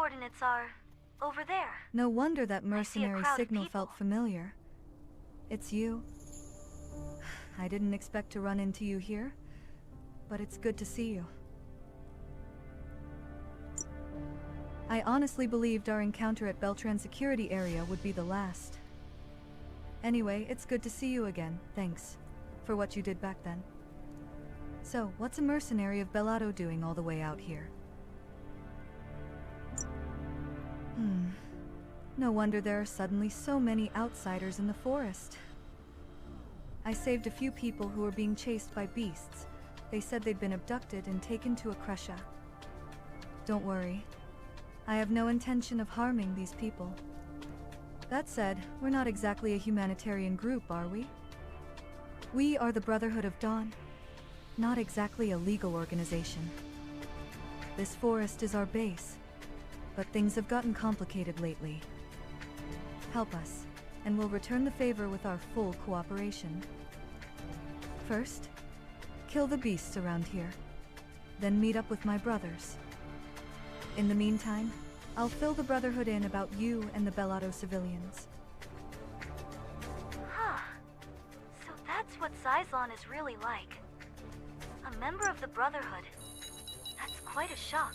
coordinates are over there. No wonder that mercenary crowd of signal people. felt familiar. It's you. I didn't expect to run into you here, but it's good to see you. I honestly believed our encounter at Beltran's security area would be the last. Anyway, it's good to see you again, thanks for what you did back then. So, what's a mercenary of Belado doing all the way out here? No wonder there are suddenly so many outsiders in the forest. I saved a few people who were being chased by beasts. They said they'd been abducted and taken to a Kresha. Don't worry. I have no intention of harming these people. That said, we're not exactly a humanitarian group, are we? We are the Brotherhood of Dawn. Not exactly a legal organization. This forest is our base, but things have gotten complicated lately. Help us, and we'll return the favor with our full cooperation. First, kill the beasts around here, then meet up with my brothers. In the meantime, I'll fill the Brotherhood in about you and the Belado civilians. Huh. So that's what Xyzlon is really like. A member of the Brotherhood. That's quite a shock.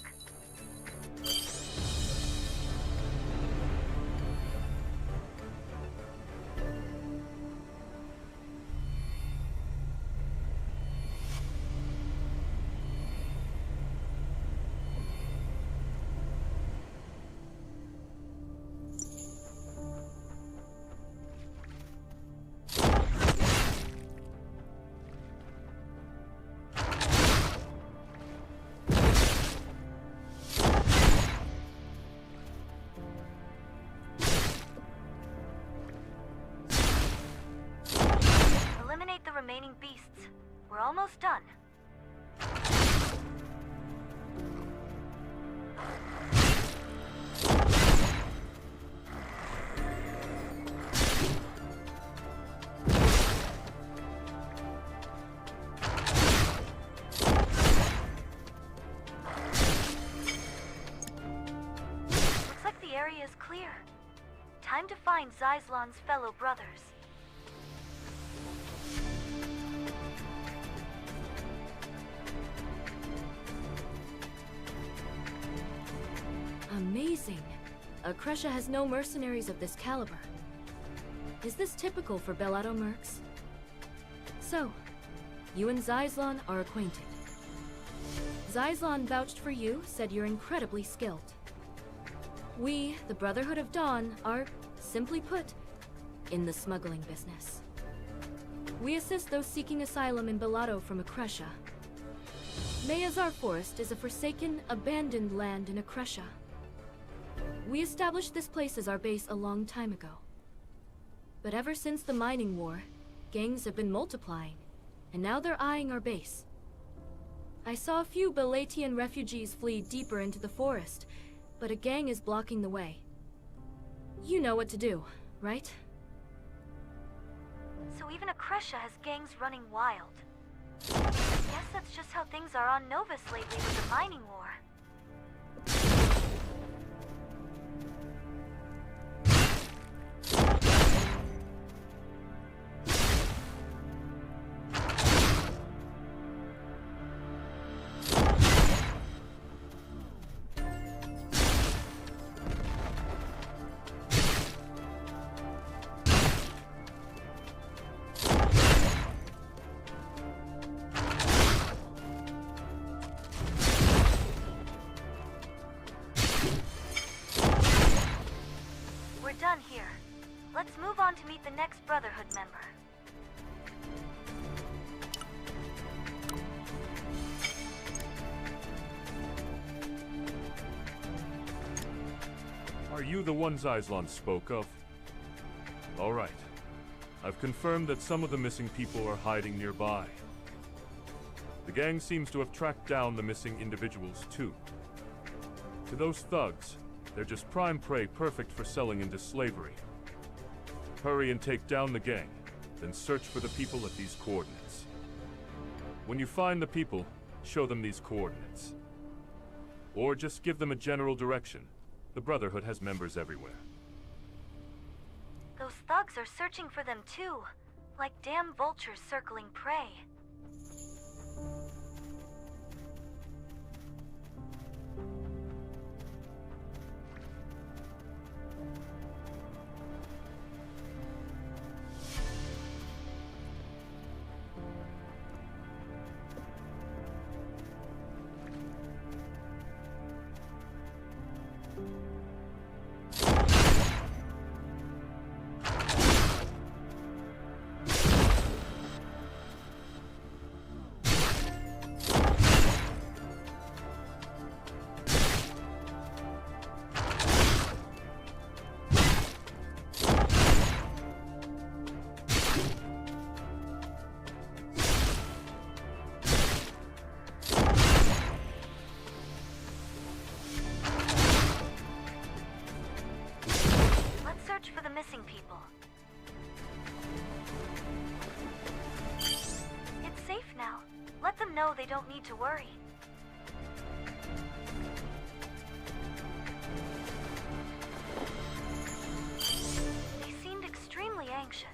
Eliminate the remaining beasts. We're almost done. Looks like the area is clear. Time to find Xyzlon's fellow brothers. Amazing. Kresha has no mercenaries of this caliber. Is this typical for Belado mercs? So, you and Xyzlon are acquainted. Xyzlon vouched for you, said you're incredibly skilled. We, the Brotherhood of Dawn, are, simply put, in the smuggling business. We assist those seeking asylum in Belado from a Kresha. Mayazar Forest is a forsaken, abandoned land in a Kresha. We established this place as our base a long time ago. But ever since the mining war, gangs have been multiplying, and now they're eyeing our base. I saw a few Belatian refugees flee deeper into the forest, but a gang is blocking the way. You know what to do, right? So even a Kresha has gangs running wild. Guess that's just how things are on Novus lately with the mining war. We're done here. Let's move on to meet the next Brotherhood member. Are you the one Xyzlon spoke of? All right. I've confirmed that some of the missing people are hiding nearby. The gang seems to have tracked down the missing individuals too. To those thugs, they're just prime prey perfect for selling into slavery. Hurry and take down the gang, then search for the people at these coordinates. When you find the people, show them these coordinates. Or just give them a general direction, The Brotherhood has members everywhere. Those thugs are searching for them too, like damn vultures circling prey. For the missing people. It's safe now. Let them know they don't need to worry. They seemed extremely anxious.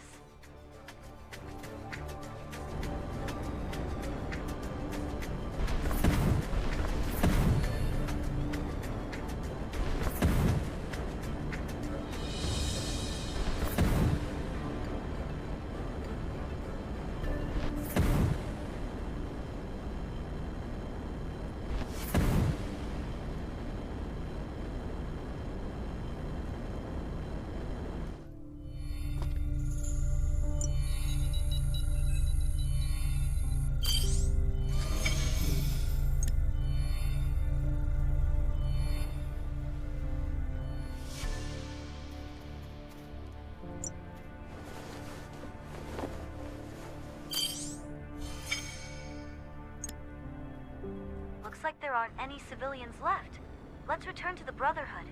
Looks like there aren't any civilians left. Let's return to the Brotherhood.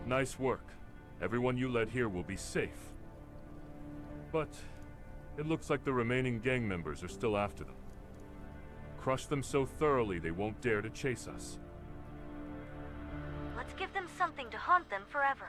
Nice work. Everyone you led here will be safe. But it looks like the remaining gang members are still after them. Crush them so thoroughly they won't dare to chase us. Let's give them something to haunt them forever.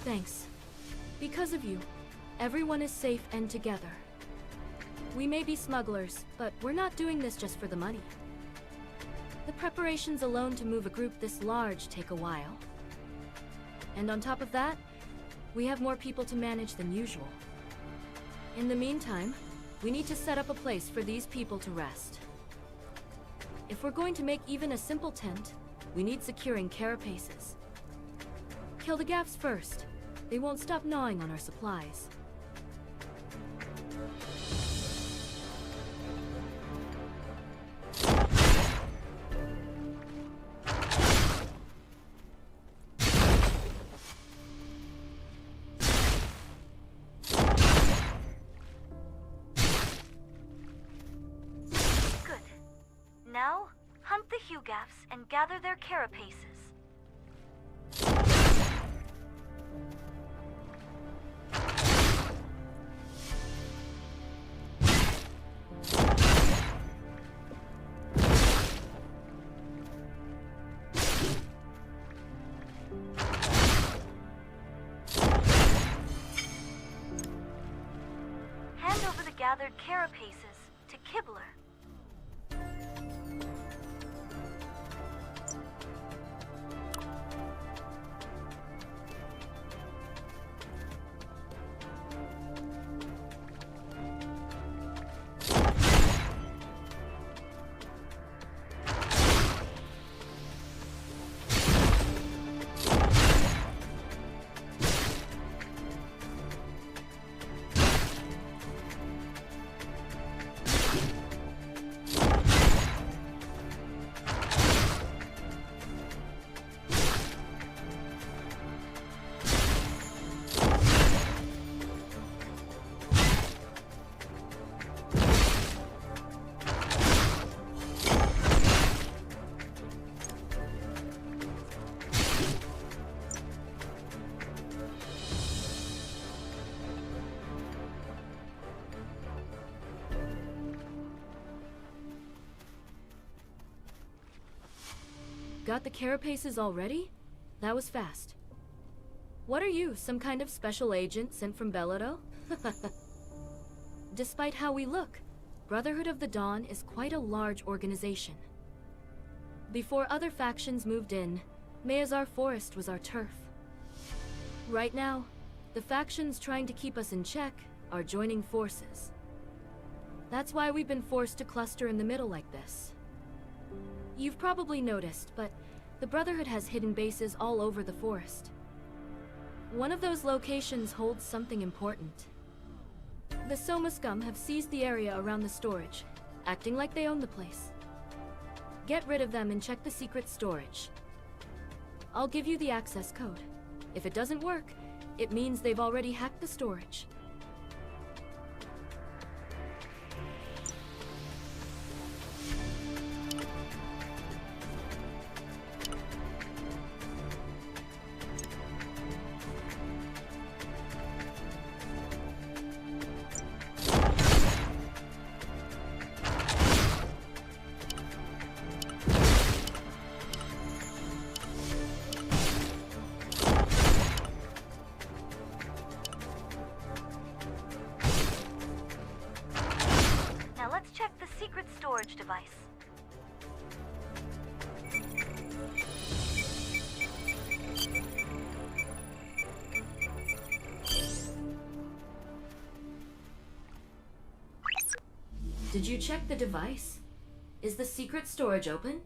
Thanks. Because of you, everyone is safe and together. We may be smugglers, but we're not doing this just for the money. The preparations alone to move a group this large take a while. And on top of that, we have more people to manage than usual. In the meantime, we need to set up a place for these people to rest. If we're going to make even a simple tent, we need securing carapaces. Kill the gaffs first. They won't stop gnawing on our supplies. Good. Now, hunt the Hugaffs and gather their carapaces. gathered carapaces to Kibler. Got the carapaces already? That was fast. What are you, some kind of special agent sent from Belado? Despite how we look, Brotherhood of the Dawn is quite a large organization. Before other factions moved in, Mayazar Forest was our turf. Right now, the factions trying to keep us in check are joining forces. That's why we've been forced to cluster in the middle like this. You've probably noticed, but the Brotherhood has hidden bases all over the forest. One of those locations holds something important. The Soma scum have seized the area around the storage, acting like they own the place. Get rid of them and check the secret storage. I'll give you the access code. If it doesn't work, it means they've already hacked the storage. Storage device. Did you check the device? Is the secret storage open?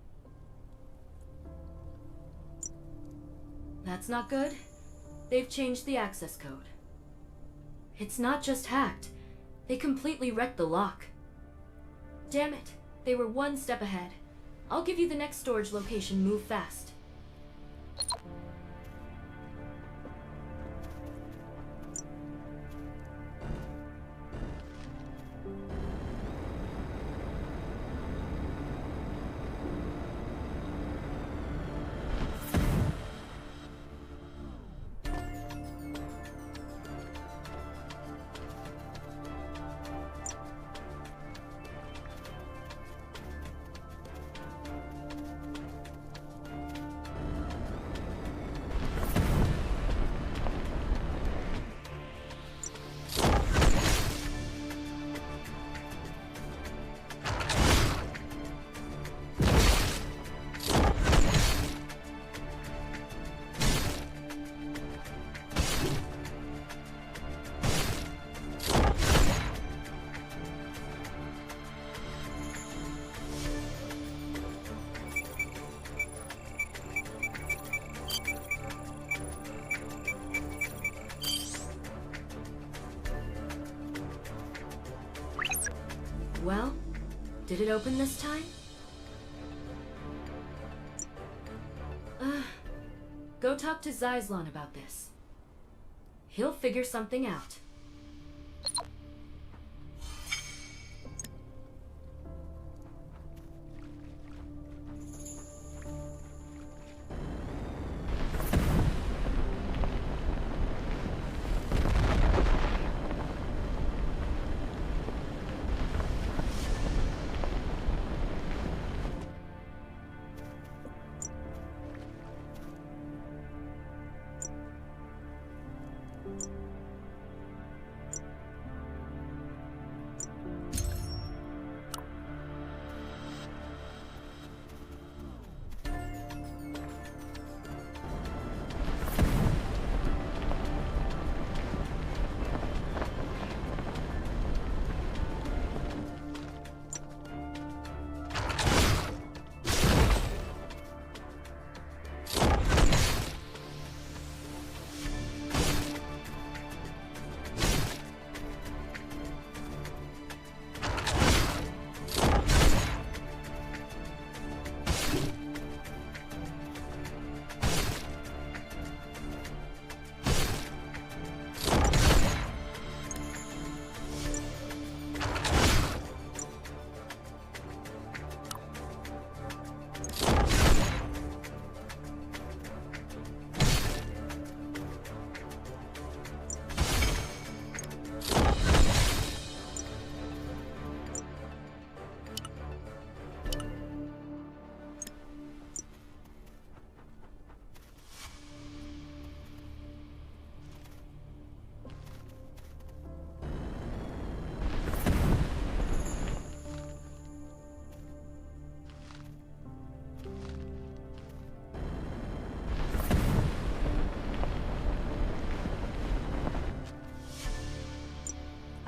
That's not good. They've changed the access code. It's not just hacked. They completely wrecked the lock. Damn it, they were one step ahead. I'll give you the next storage location, move fast. Well, did it open this time? Go talk to Zyslon about this. He'll figure something out.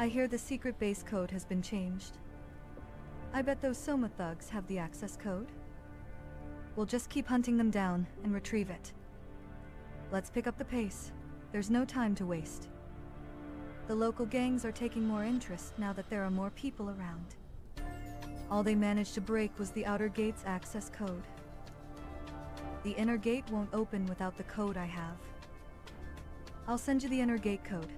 I hear the secret base code has been changed. I bet those Soma thugs have the access code. We'll just keep hunting them down and retrieve it. Let's pick up the pace. There's no time to waste. The local gangs are taking more interest now that there are more people around. All they managed to break was the outer gate's access code. The inner gate won't open without the code I have. I'll send you the inner gate code.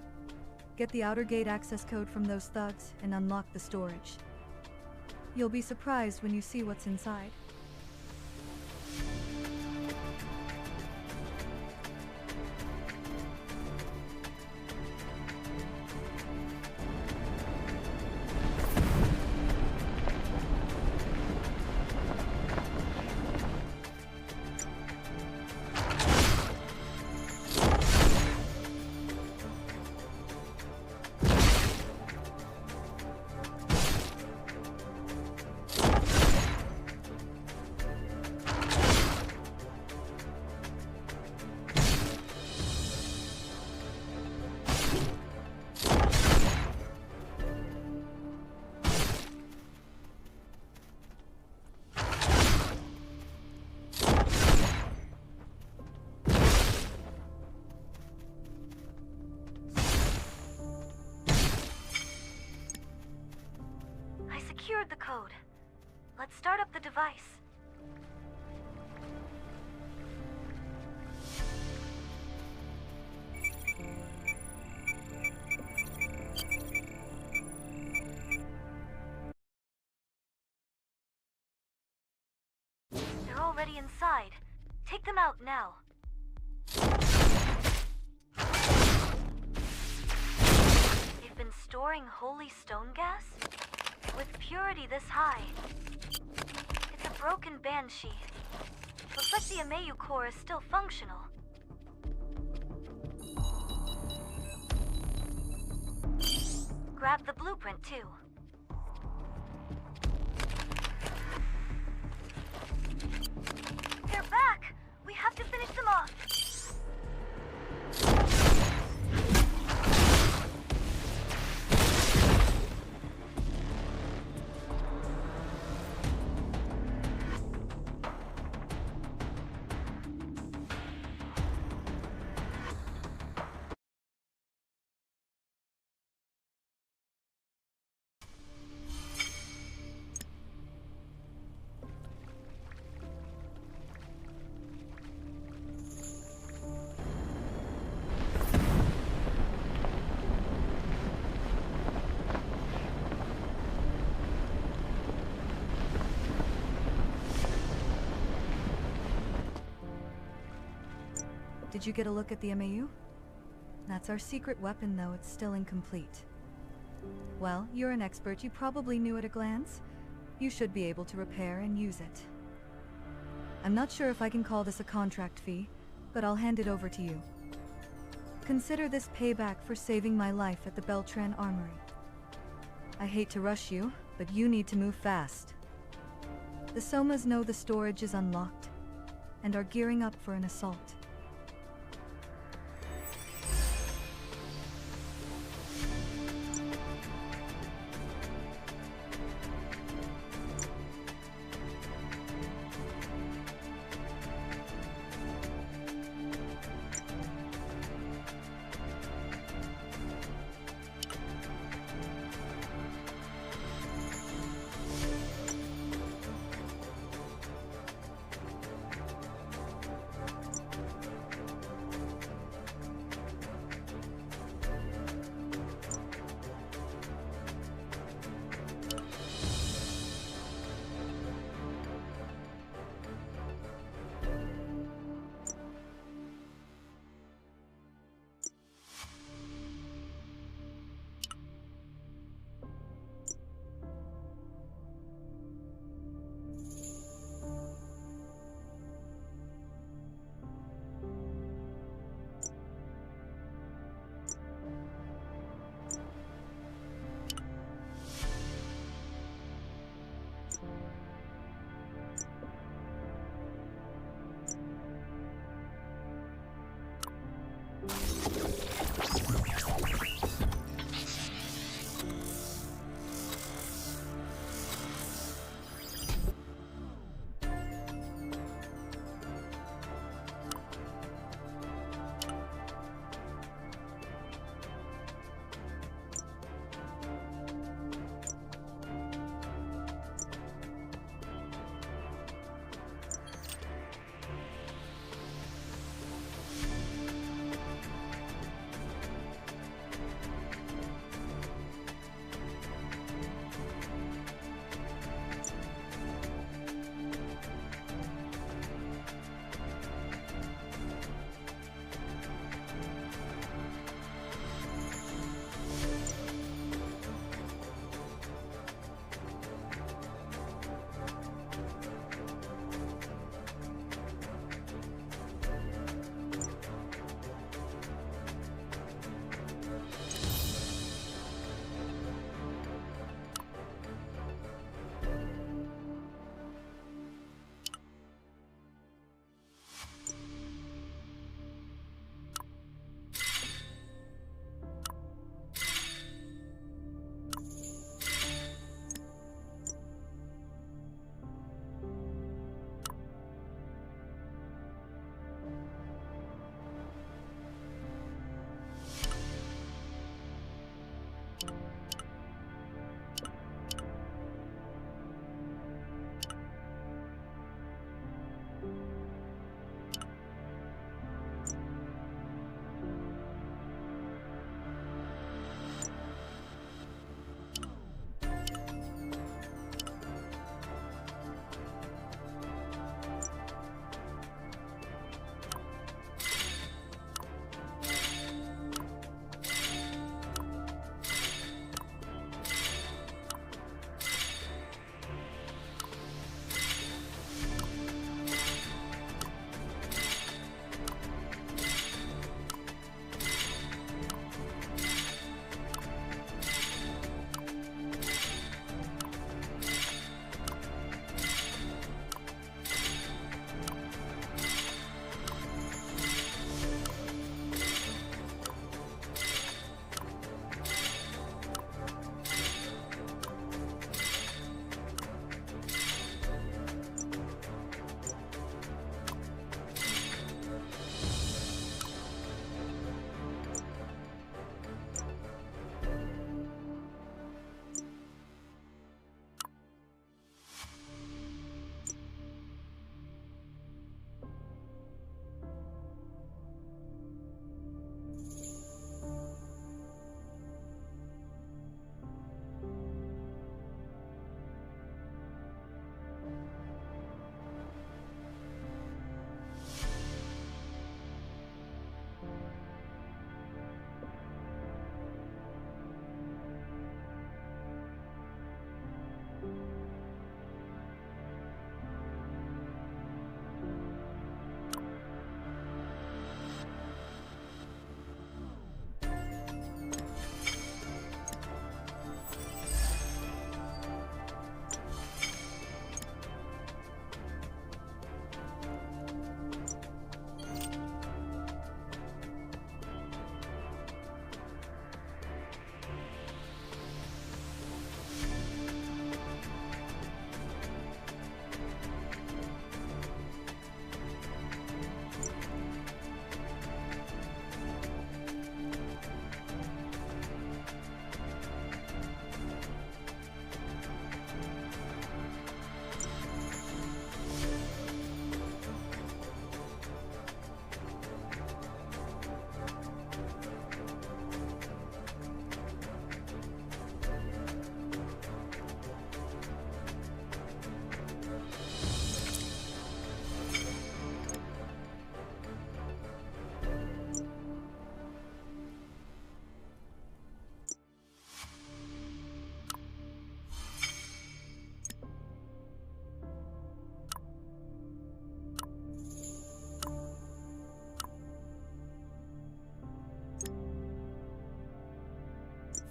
Get the outer gate access code from those thugs and unlock the storage. You'll be surprised when you see what's inside. Secured the code. Let's start up the device. They're already inside. Take them out now. They've been storing holy stone gas? With purity this high. It's a broken banshee. Looks like the Amayu core is still functional. Grab the blueprint too. They're back! We have to finish them off! Did you get a look at the MAU? That's our secret weapon, though it's still incomplete. Well, you're an expert. You probably knew at a glance. You should be able to repair and use it. I'm not sure if I can call this a contract fee, but I'll hand it over to you. Consider this payback for saving my life at the Beltran Armory. I hate to rush you, but you need to move fast. The Somas know the storage is unlocked, and are gearing up for an assault.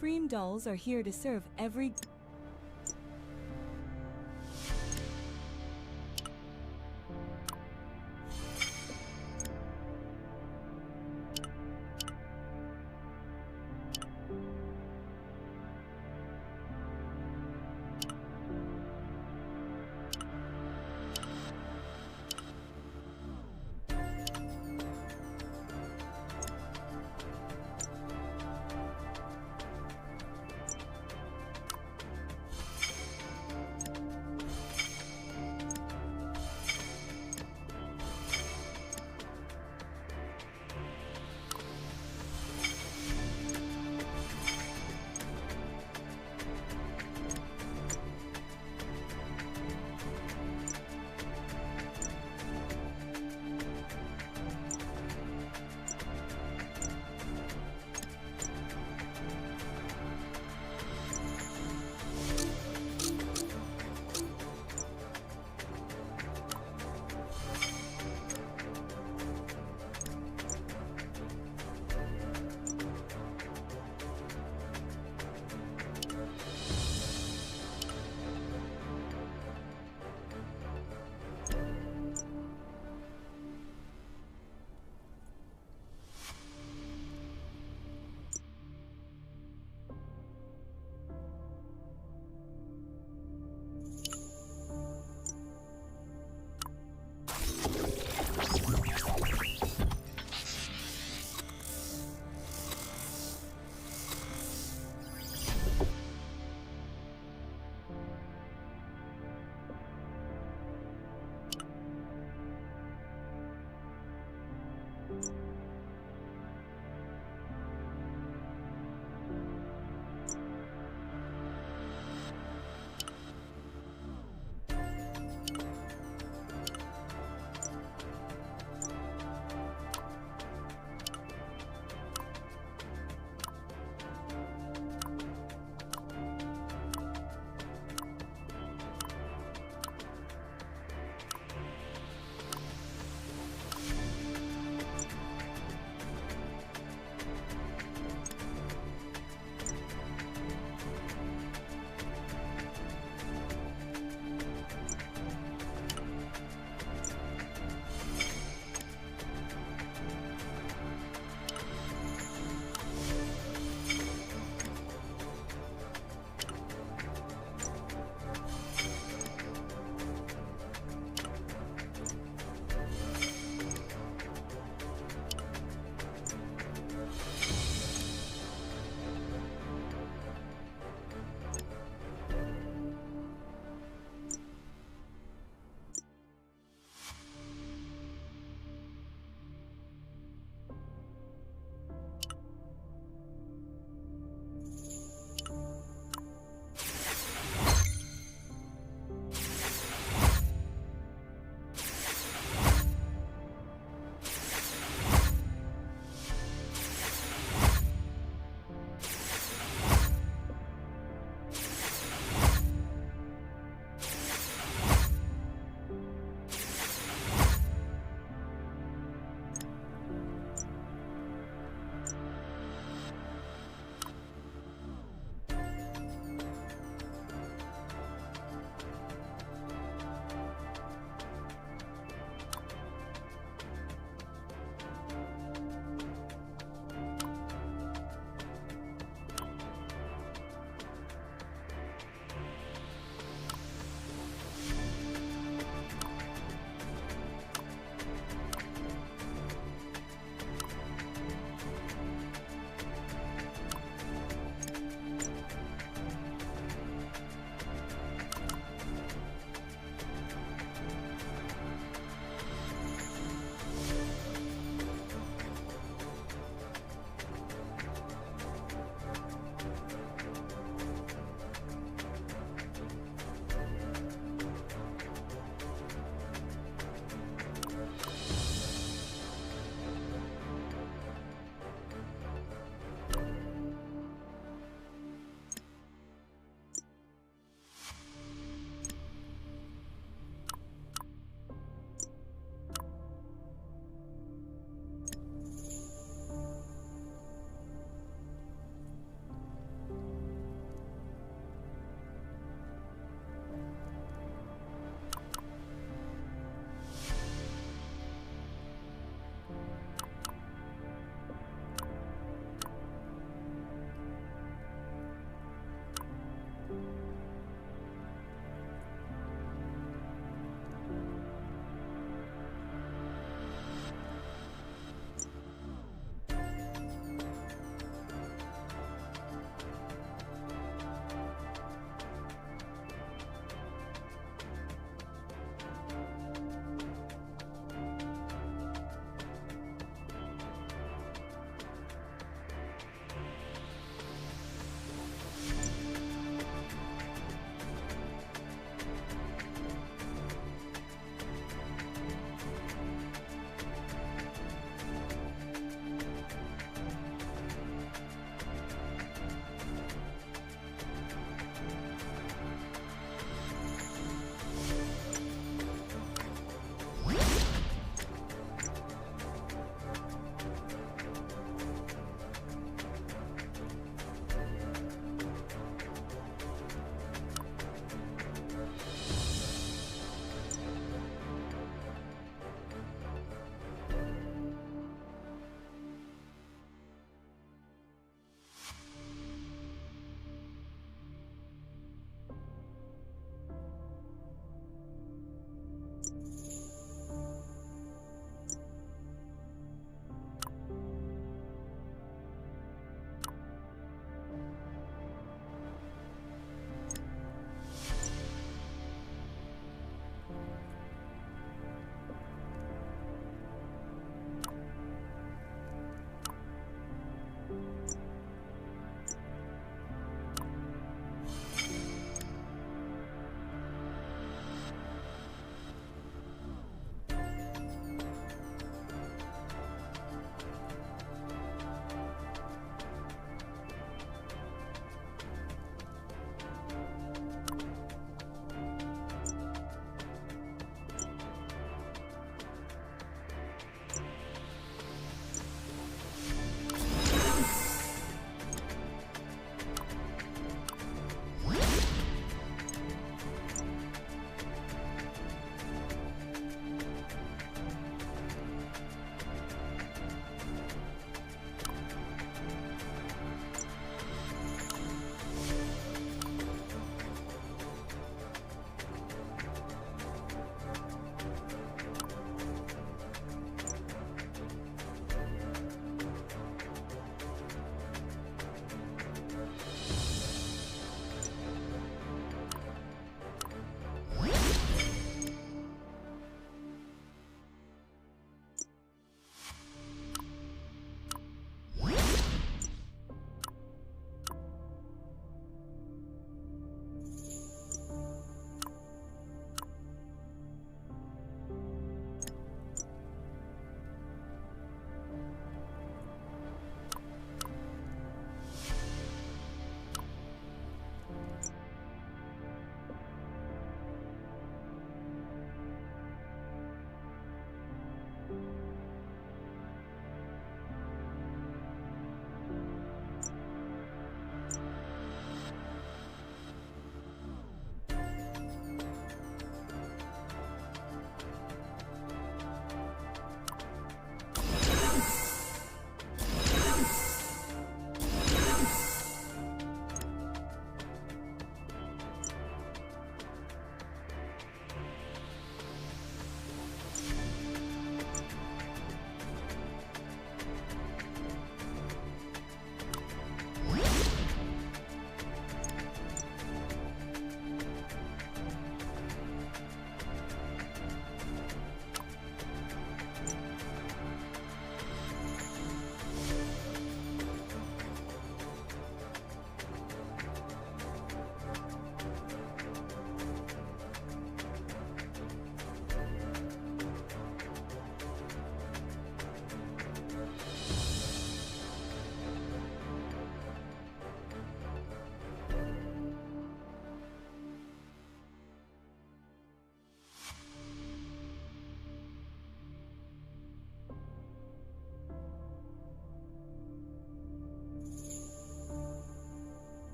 Freem dolls are here to serve every...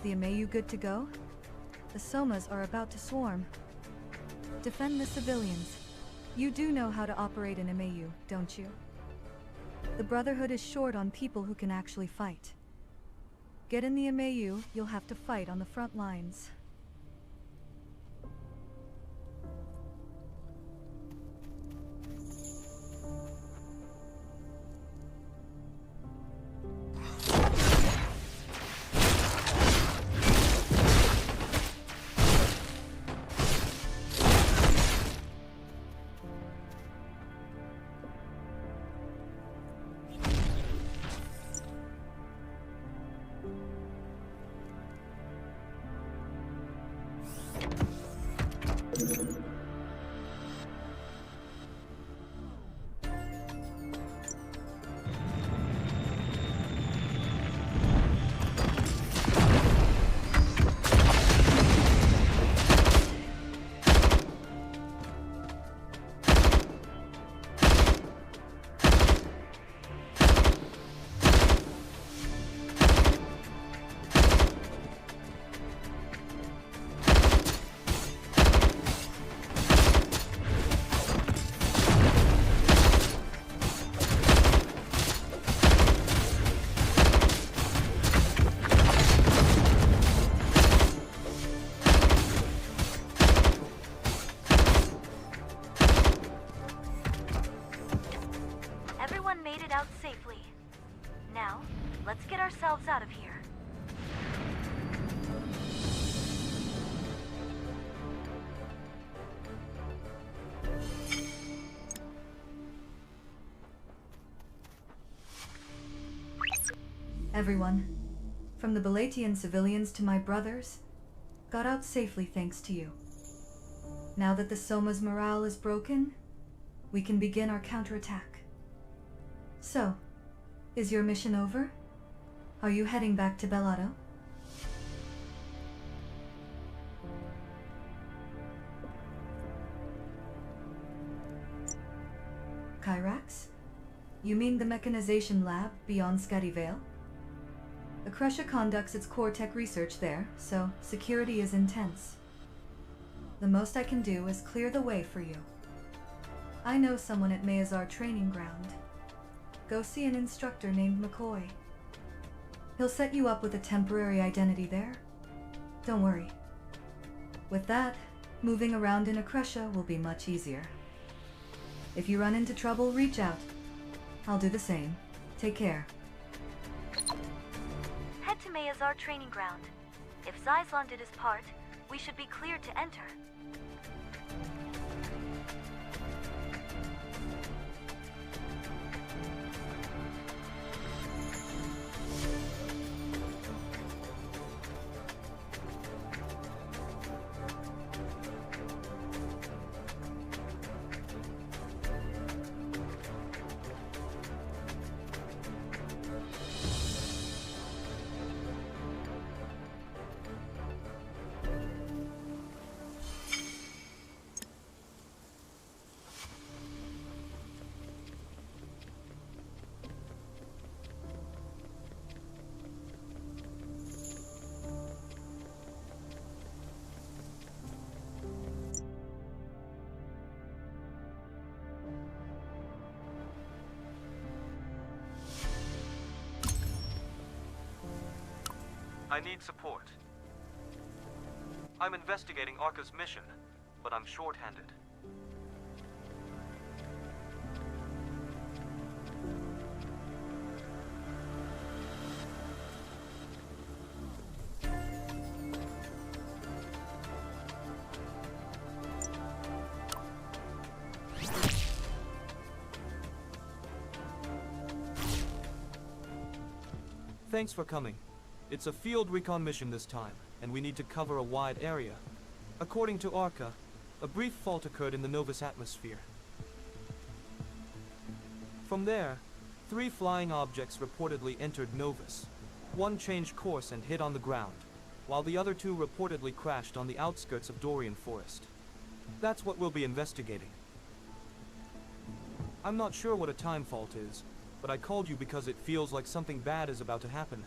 the MAU good to go? The Somas are about to swarm. Defend the civilians. You do know how to operate an MAU, don't you? The Brotherhood is short on people who can actually fight. Get in the MAU, you'll have to fight on the front lines. Everyone made it out safely. Now, let's get ourselves out of here. Everyone, from the Balatian civilians to my brothers, got out safely thanks to you. Now that the Soma's morale is broken, we can begin our counterattack. So, is your mission over? Are you heading back to Bellado? Kyrax? You mean the mechanization lab beyond Scuddyvale? Akresha conducts its core tech research there, so security is intense. The most I can do is clear the way for you. I know someone at Mayazar training ground. Go see an instructor named McCoy. He'll set you up with a temporary identity there. Don't worry. With that, moving around in Akresha will be much easier. If you run into trouble, reach out. I'll do the same. Take care. Head to Mayazar training ground. If Zyzlon did his part, we should be cleared to enter. I need support. I'm investigating Arca's mission, but I'm short-handed. Thanks for coming. It's a field recon mission this time, and we need to cover a wide area. According to Arca, a brief fault occurred in the Novus atmosphere. From there, 3 flying objects reportedly entered Novus. One changed course and hit on the ground, while the other 2 reportedly crashed on the outskirts of Dorian Forest. That's what we'll be investigating. I'm not sure what a time fault is, but I called you because it feels like something bad is about to happen.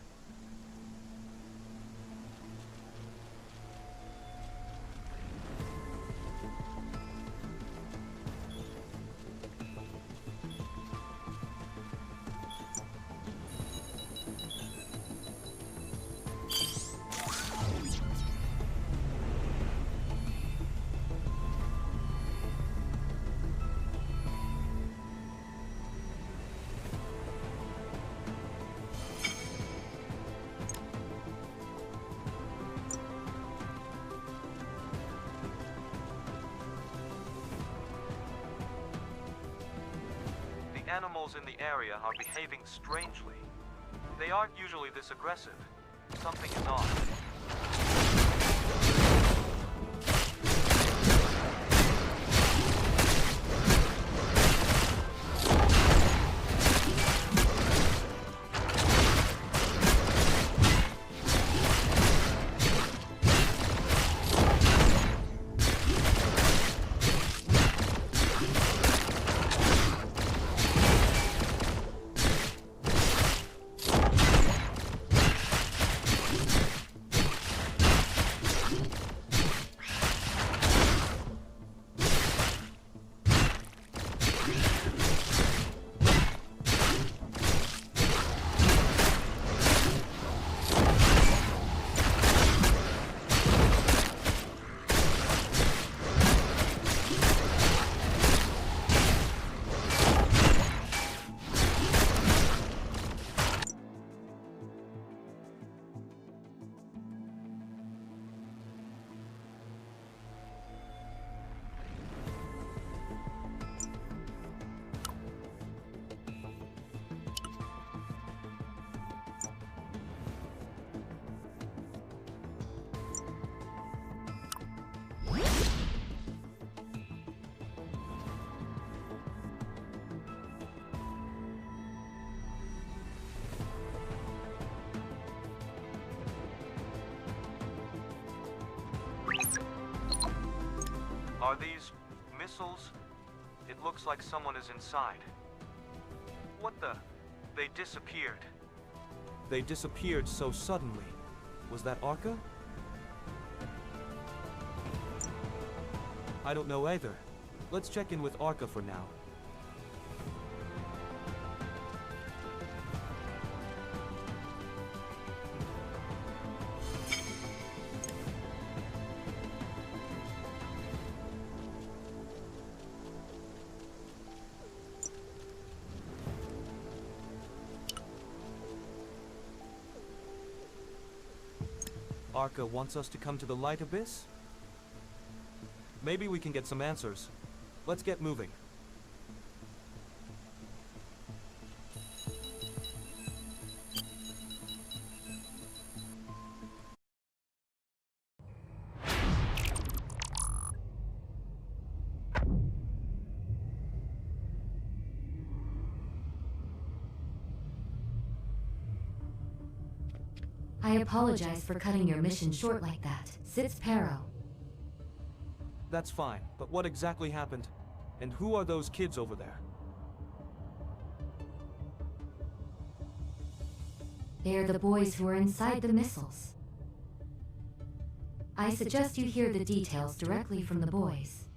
animals in the area are behaving strangely. They aren't usually this aggressive. Something is off. Are these missiles? It looks like someone is inside. What the? They disappeared. They disappeared so suddenly. Was that Arca? I don't know either. Let's check in with Arca for now. Arca wants us to come to the Light Abyss? Maybe we can get some answers. Let's get moving. I apologize for cutting your mission short like that. Sits Paro. That's fine, but what exactly happened? And who are those kids over there? They are the boys who are inside the missiles. I suggest you hear the details directly from the boys.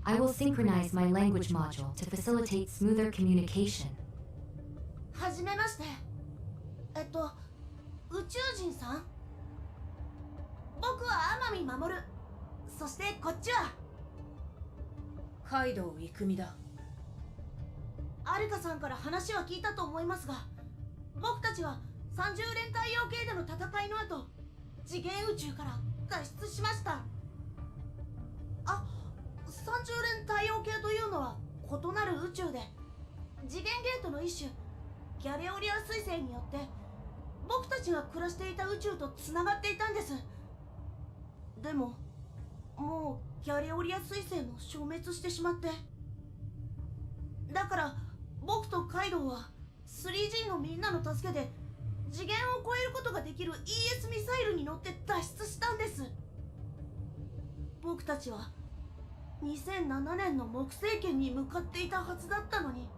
I will synchronize my language module to facilitate smoother communication. はじめまして。宇宙人さん？僕は天海守。そしてこっちはカイドウ郁美だ。アルカさんから話は聞いたと思いますが、僕たちは30連太陽系での戦いの後、次元宇宙から脱出しました。あ、30連太陽系というのは異なる宇宙で、次元ゲートの一種ギャレオリア彗星によって僕たちが暮らしていた宇宙とつながっていたんです。でももうギャレオリア彗星も消滅してしまって、だから僕とカイドウは 3G のみんなの助けで次元を超えることができる ES ミサイルに乗って脱出したんです。僕たちは2007年の木星圏に向かっていたはずだったのに。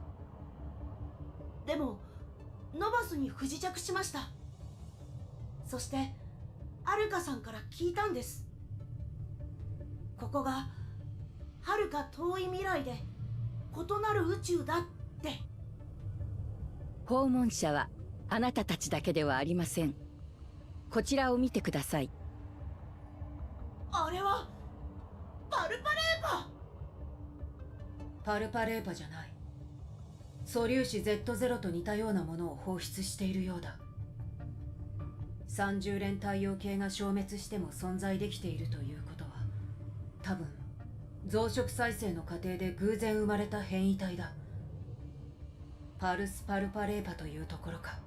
でもノバスに不時着しました。そしてアルカさんから聞いたんです。ここが遥か遠い未来で異なる宇宙だって。訪問者はあなたたちだけではありません。こちらを見てください。あれはパルパレーパ。パルパレーパじゃない。素粒子 Z0 と似たようなものを放出しているようだ。30連太陽系が消滅しても存在できているということは、多分増殖再生の過程で偶然生まれた変異体だ。パルスパルパレーパというところか。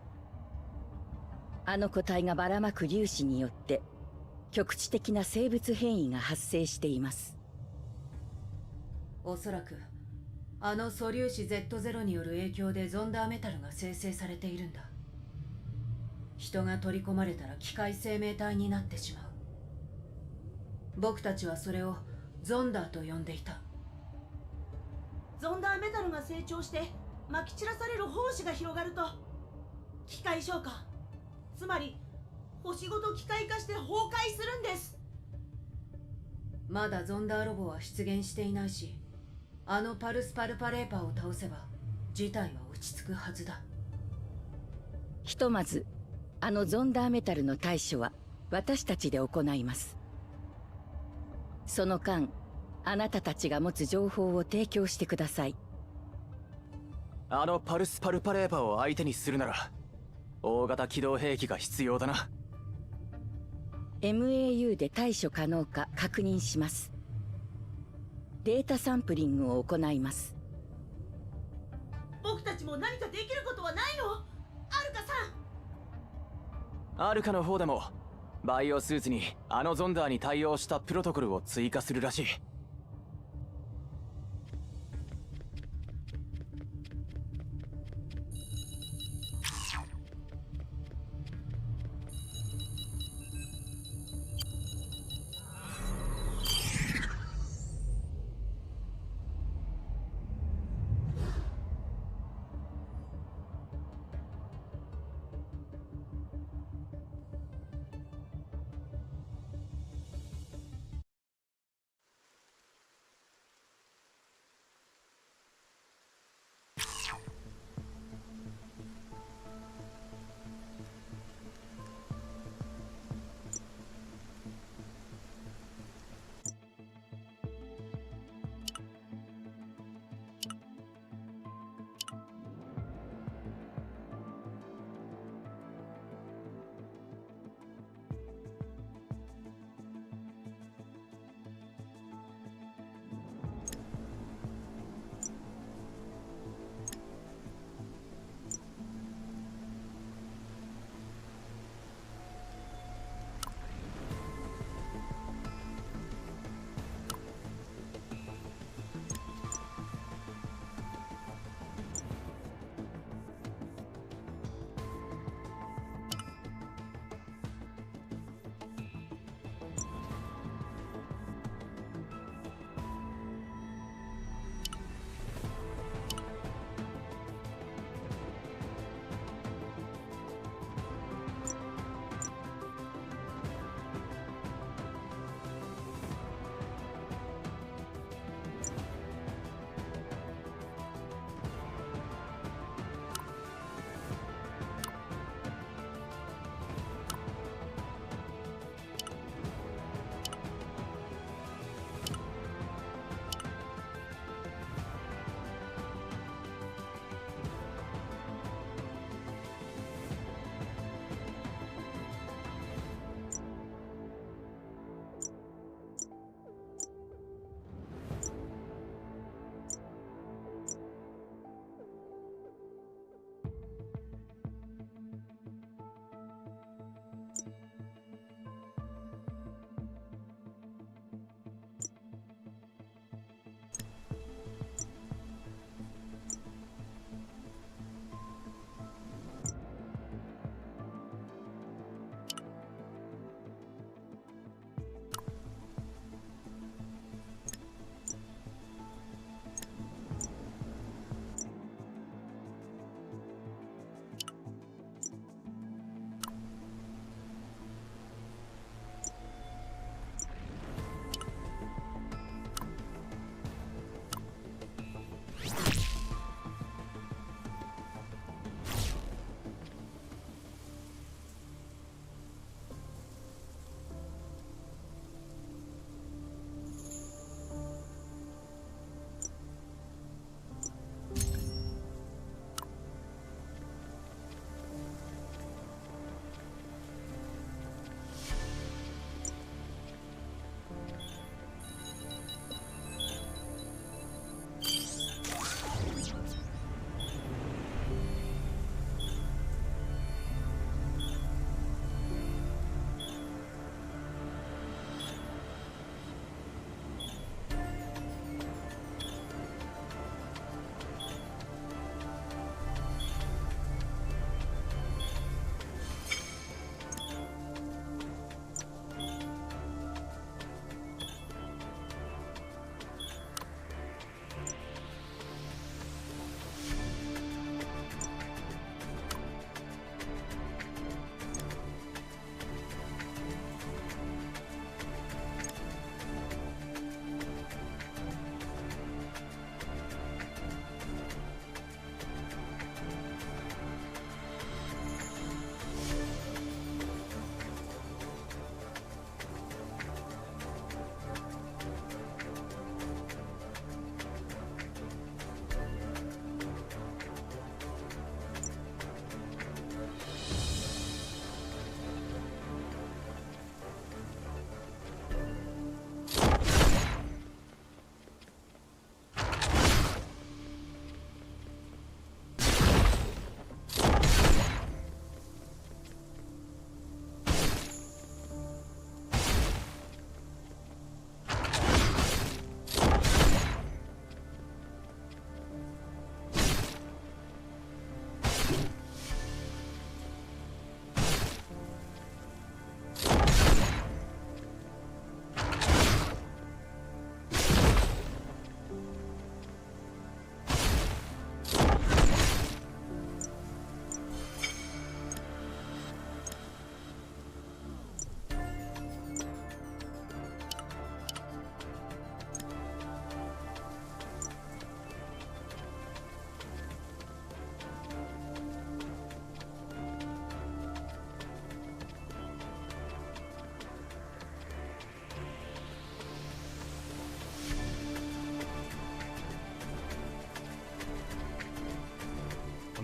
あの個体がばらまく粒子によって局地的な生物変異が発生しています。おそらくあの素粒子 Z0 による影響でゾンダーメタルが生成されているんだ。人が取り込まれたら機械生命体になってしまう。僕たちはそれをゾンダーと呼んでいた。ゾンダーメタルが成長して撒き散らされる胞子が広がると機械消化、つまり星ごと機械化して崩壊するんです。まだゾンダーロボは出現していないし、あのパルスパルパレーパーを倒せば事態は落ち着くはずだ。ひとまずあのゾンダーメタルの対処は私たちで行います。その間あなたたちが持つ情報を提供してください。あのパルスパルパレーパを相手にするなら大型機動兵器が必要だな。 MAU で対処可能か確認します。データサンプリングを行います。僕たちも何かできることはないの？アルカさん。アルカの方でもバイオスーツにあのゾンダーに対応したプロトコルを追加するらしい。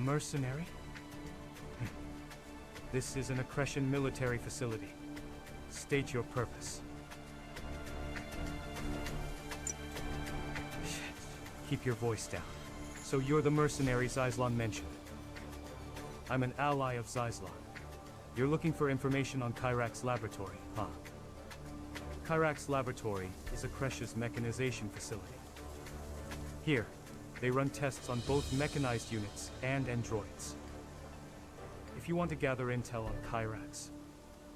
mercenary? This is an Accretion military facility. State your purpose. Shit. Keep your voice down. So you're the mercenary Zyslon mentioned. I'm an ally of Zyslon. You're looking for information on Kyrax Laboratory, huh? Kyrax Laboratory is Accretion's mechanization facility. Here, they run tests on both mechanized units and androids. If you want to gather intel on Kyrax,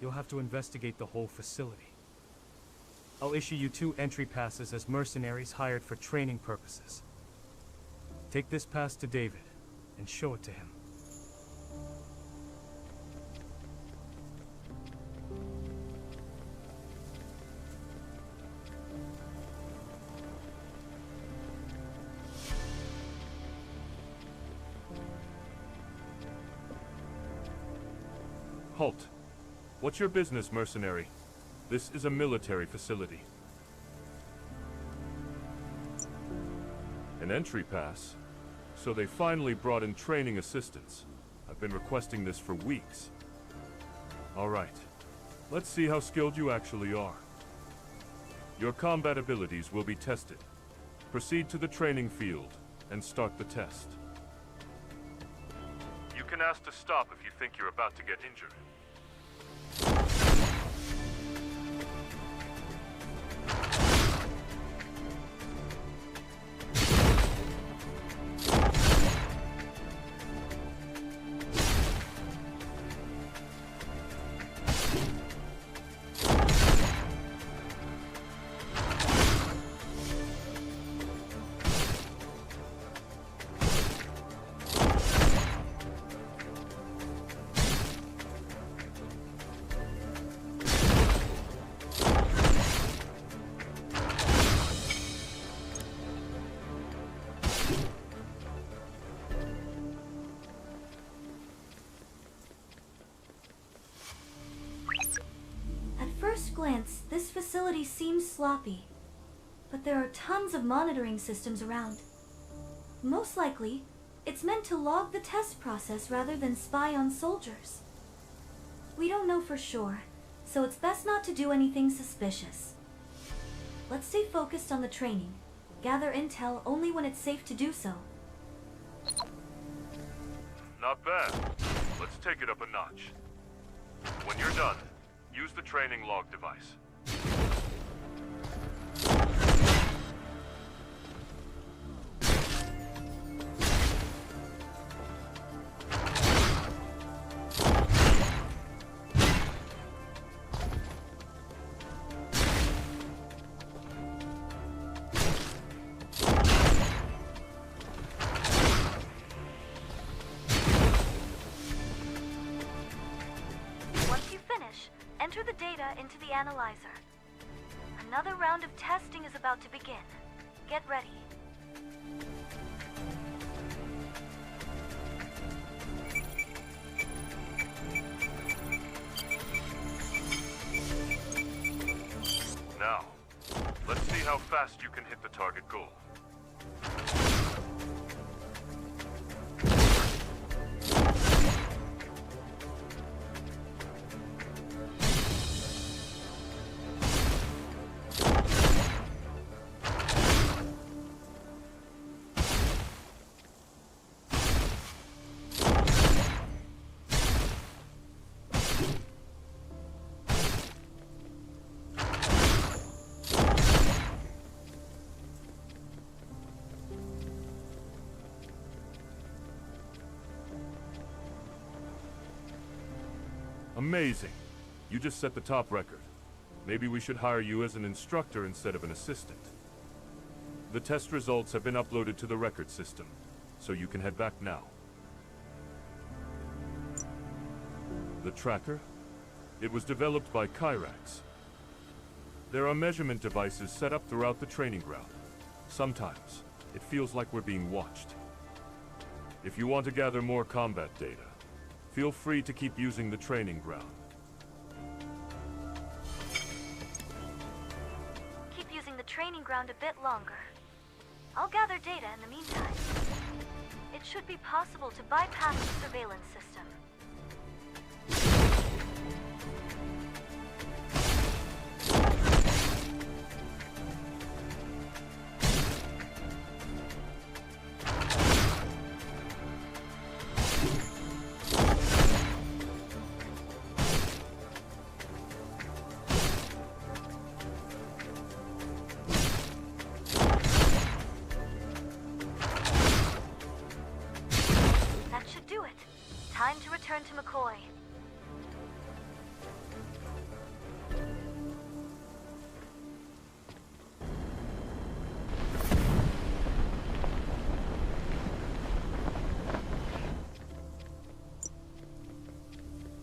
you'll have to investigate the whole facility. I'll issue you 2 entry passes as mercenaries hired for training purposes. Take this pass to David, and show it to him. Halt. What's your business, mercenary? This is a military facility. An entry pass? So they finally brought in training assistants. I've been requesting this for weeks. All right. Let's see how skilled you actually are. Your combat abilities will be tested. Proceed to the training field and start the test. You can ask to stop if you think you're about to get injured. At first glance, this facility seems sloppy, but there are tons of monitoring systems around. Most likely, it's meant to log the test process rather than spy on soldiers. We don't know for sure, so it's best not to do anything suspicious. Let's stay focused on the training. Gather intel only when it's safe to do so. Not bad. Let's take it up a notch. When you're done, use the training log device. Enter the data into the analyzer. Another round of testing is about to begin. Get ready. Now, let's see how fast you can hit the target goal. Amazing. You just set the top record. Maybe we should hire you as an instructor instead of an assistant. The test results have been uploaded to the record system, so you can head back now. The tracker? It was developed by Kyrax. There are measurement devices set up throughout the training ground. Sometimes, it feels like we're being watched. If you want to gather more combat data, feel free to keep using the training ground. Keep using the training ground a bit longer. I'll gather data in the meantime. it should be possible to bypass the surveillance system. That should do it. Time to return to McCoy.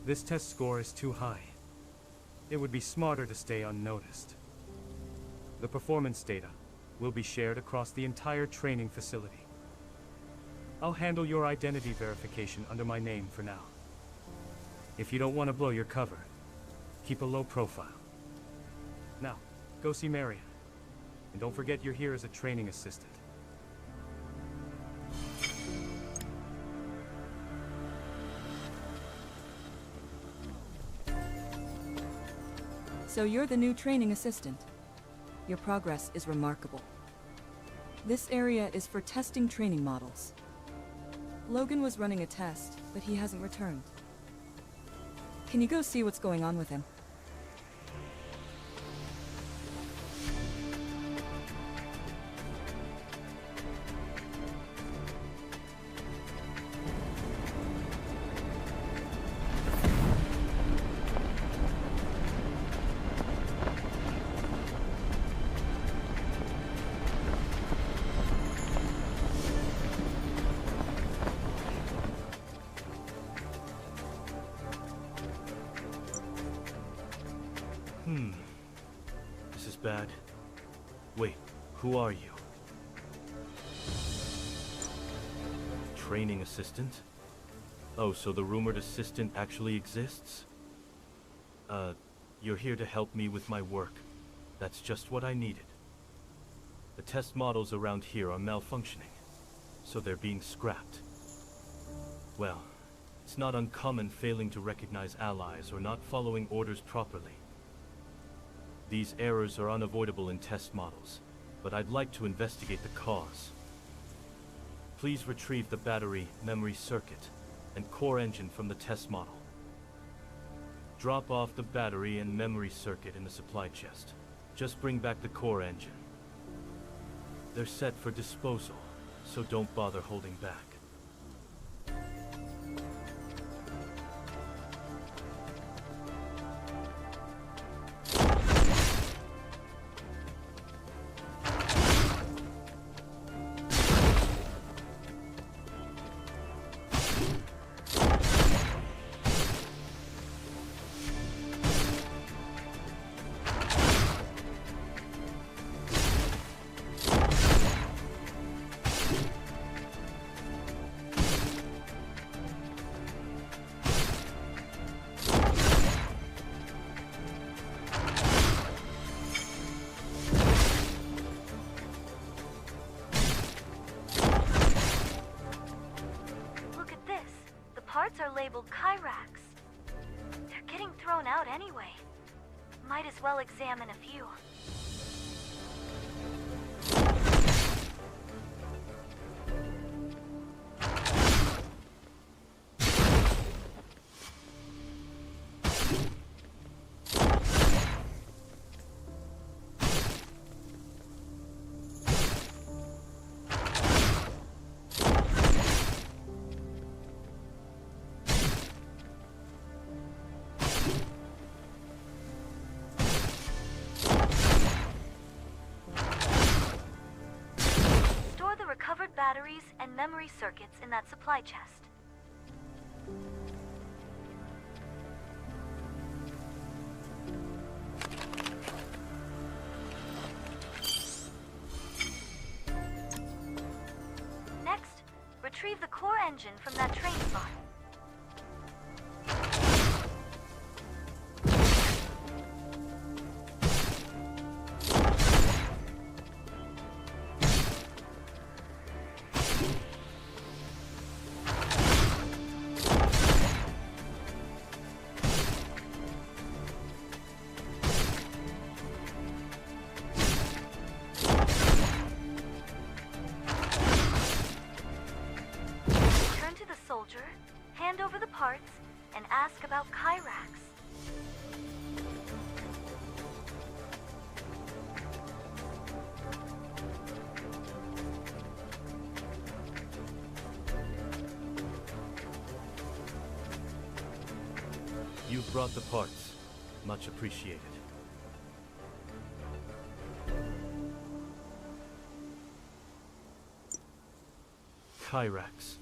This test score is too high. It would be smarter to stay unnoticed. The performance data will be shared across the entire training facility. I'll handle your identity verification under my name for now. If you don't want to blow your cover, keep a low profile. Now, go see Marion. And don't forget you're here as a training assistant. So you're the new training assistant. Your progress is remarkable. This area is for testing training models. Logan was running a test, but he hasn't returned. Can you go see what's going on with him? This is bad. Wait, who are you? Training assistant? Oh, so the rumored assistant actually exists? You're here to help me with my work. That's just what I needed. The test models around here are malfunctioning, so they're being scrapped. Well, it's not uncommon failing to recognize allies or not following orders properly. These errors are unavoidable in test models, but I'd like to investigate the cause. Please retrieve the battery, memory circuit, and core engine from the test model. Drop off the battery and memory circuit in the supply chest. Just bring back the core engine. They're set for disposal, so don't bother holding back. Parts are labeled Kyrax. They're getting thrown out anyway. Might as well examine a few. Recovered batteries and memory circuits in that supply chest. Next, retrieve the core engine from that training bot. soldier, hand over the parts, and ask about Kyrax. You've brought the parts. Much appreciated. Kyrax.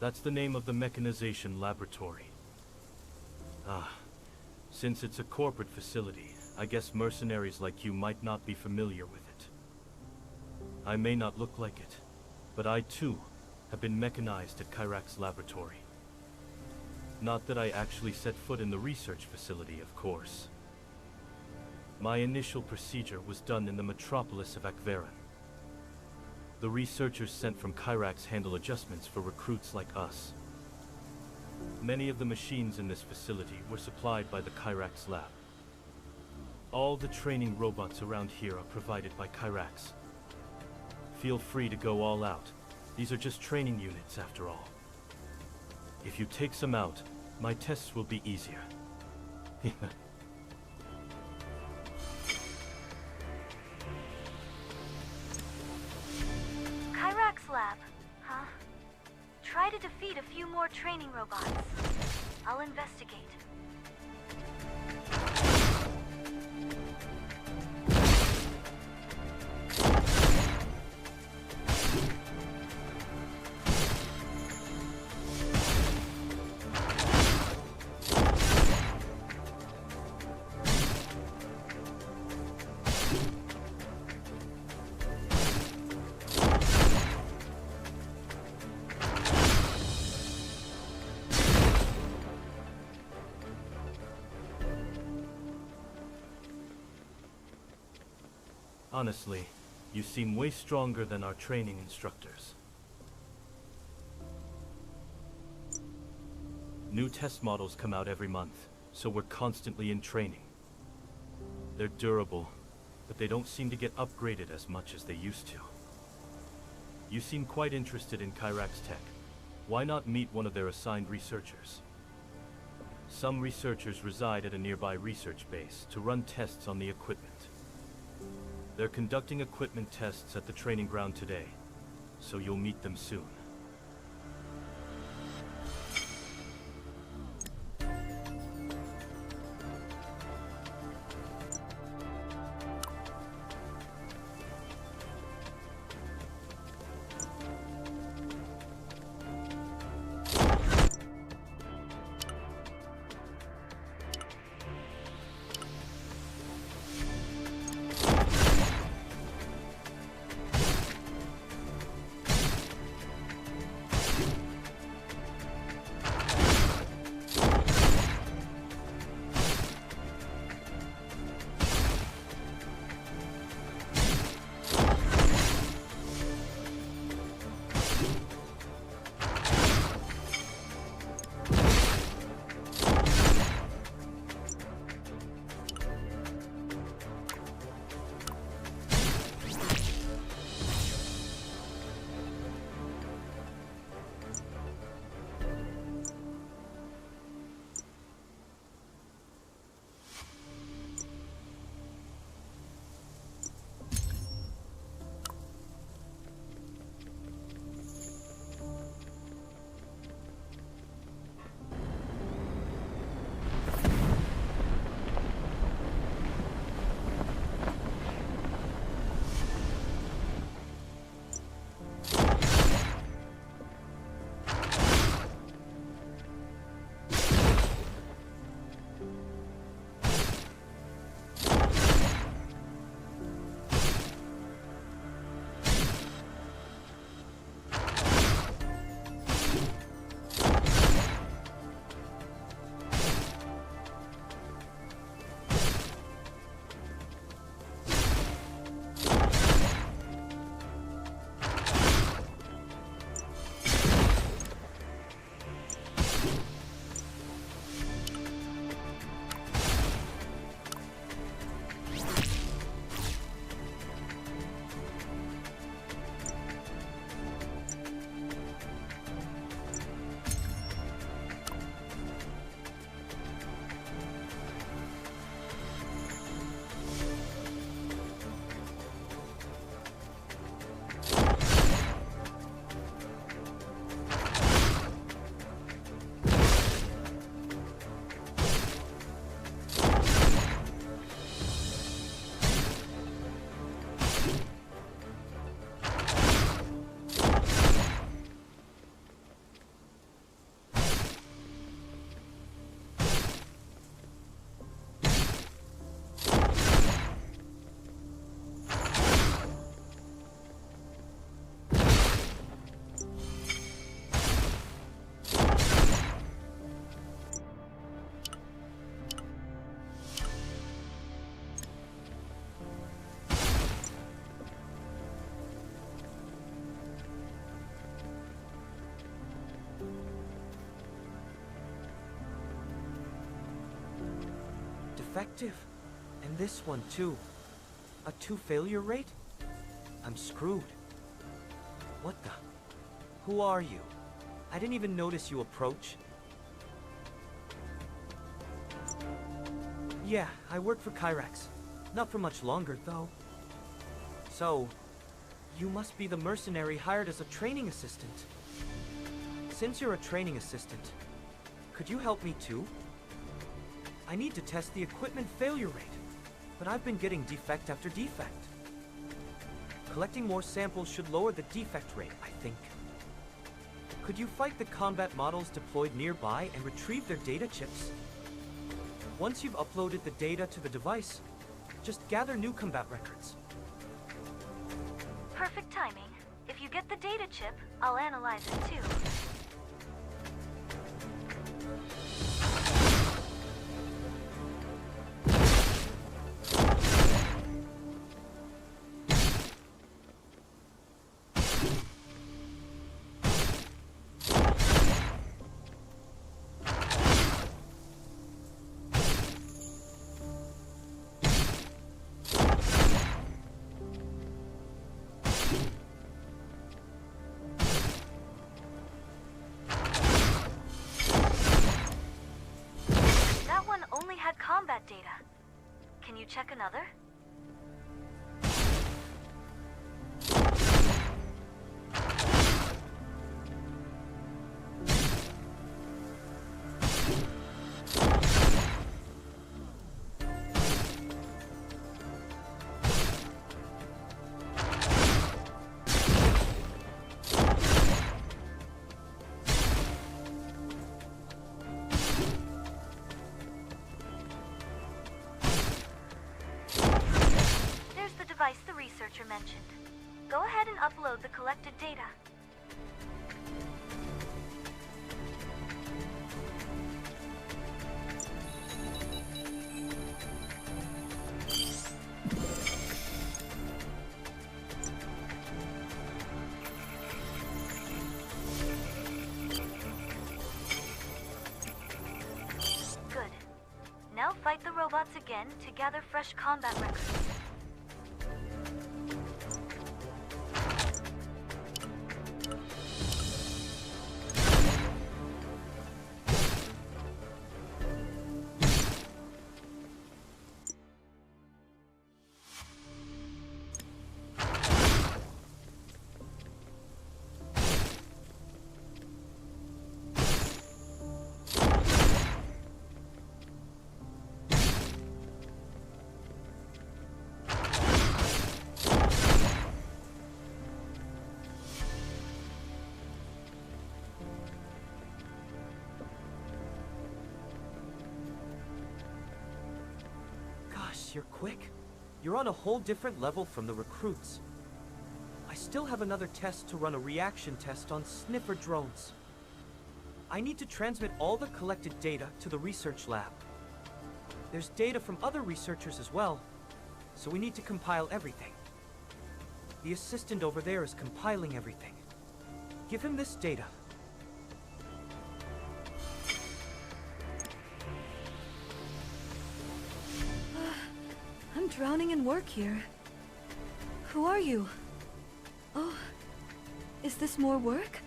That's the name of the mechanization laboratory. Ah, since it's a corporate facility, I guess mercenaries like you might not be familiar with it. I may not look like it, but I too have been mechanized at Kyrax Laboratory. Not that I actually set foot in the research facility, of course. My initial procedure was done in the metropolis of Akveran. The researchers sent from Kyrax handle adjustments for recruits like us. Many of the machines in this facility were supplied by the Kyrax lab. All the training robots around here are provided by Kyrax. Feel free to go all out. These are just training units after all. If you take some out, my tests will be easier. Kyrax lab, huh? Try to defeat a few more training robots. I'll investigate. Honestly, you seem way stronger than our training instructors. New test models come out every month, so we're constantly in training. They're durable, but they don't seem to get upgraded as much as they used to. You seem quite interested in Kyrax tech. Why not meet one of their assigned researchers? Some researchers reside at a nearby research base to run tests on the equipment. They're conducting equipment tests at the training ground today, so you'll meet them soon. defective. And this one too. A 2 failure rate? I'm screwed. What the? Who are you? I didn't even notice you approach. Yeah, I work for Kyrax. Not for much longer, though. So, you must be the mercenary hired as a training assistant. Since you're a training assistant, could you help me too? I need to test the equipment failure rate, but I've been getting defect after defect. Collecting more samples should lower the defect rate, I think. Could you fight the combat models deployed nearby and retrieve their data chips? Once you've uploaded the data to the device, just gather new combat records. Perfect timing. If you get the data chip, I'll analyze it too. Combat data. Can you check another? The researcher mentioned. Go ahead and upload the collected data. Good. Now fight the robots again to gather fresh combat records. You're quick. You're on a whole different level from the recruits. I still have another test to run, a reaction test on sniffer drones. I need to transmit all the collected data to the research lab. There's data from other researchers as well, so we need to compile everything. The assistant over there is compiling everything. Give him this data. I'm drowning in work here. Who are you? Oh, is this more work?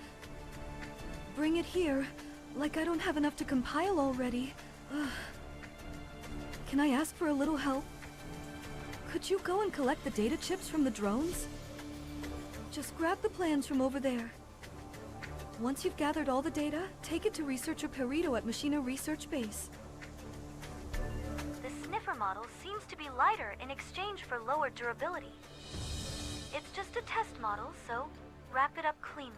Bring it here, like I don't have enough to compile already. Can I ask for a little help? Could you go and collect the data chips from the drones? Just grab the plans from over there. Once you've gathered all the data, take it to researcher Perito at Machina Research Base. The sniffer model seems to be lighter in exchange for lower durability. It's just a test model, so wrap it up cleanly.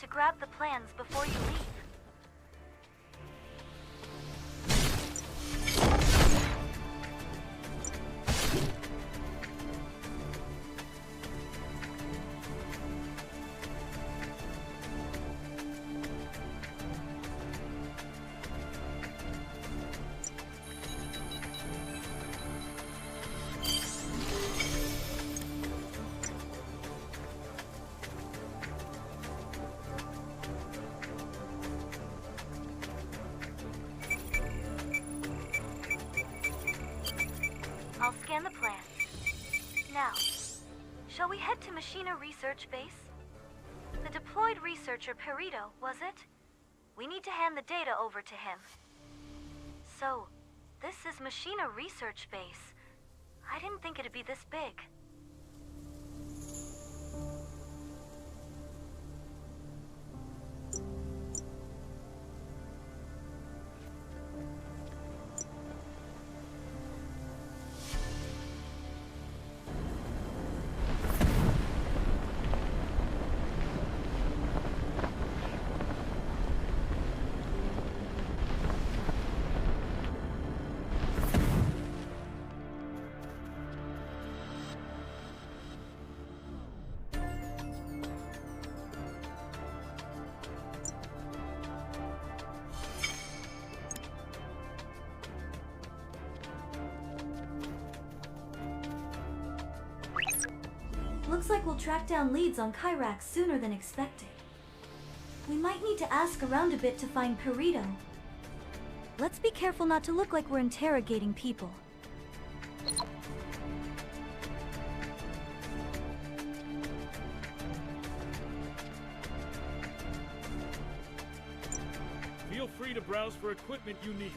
to grab the plans before you leave. I'll scan the plans. Now, shall we head to Machina Research Base? The deployed researcher Perito, was it? We need to hand the data over to him. So, this is Machina Research Base. I didn't think it'd be this big. Looks like we'll track down leads on Kyrax sooner than expected. We might need to ask around a bit to find Perito. Let's be careful not to look like we're interrogating people. Feel free to browse for equipment you need.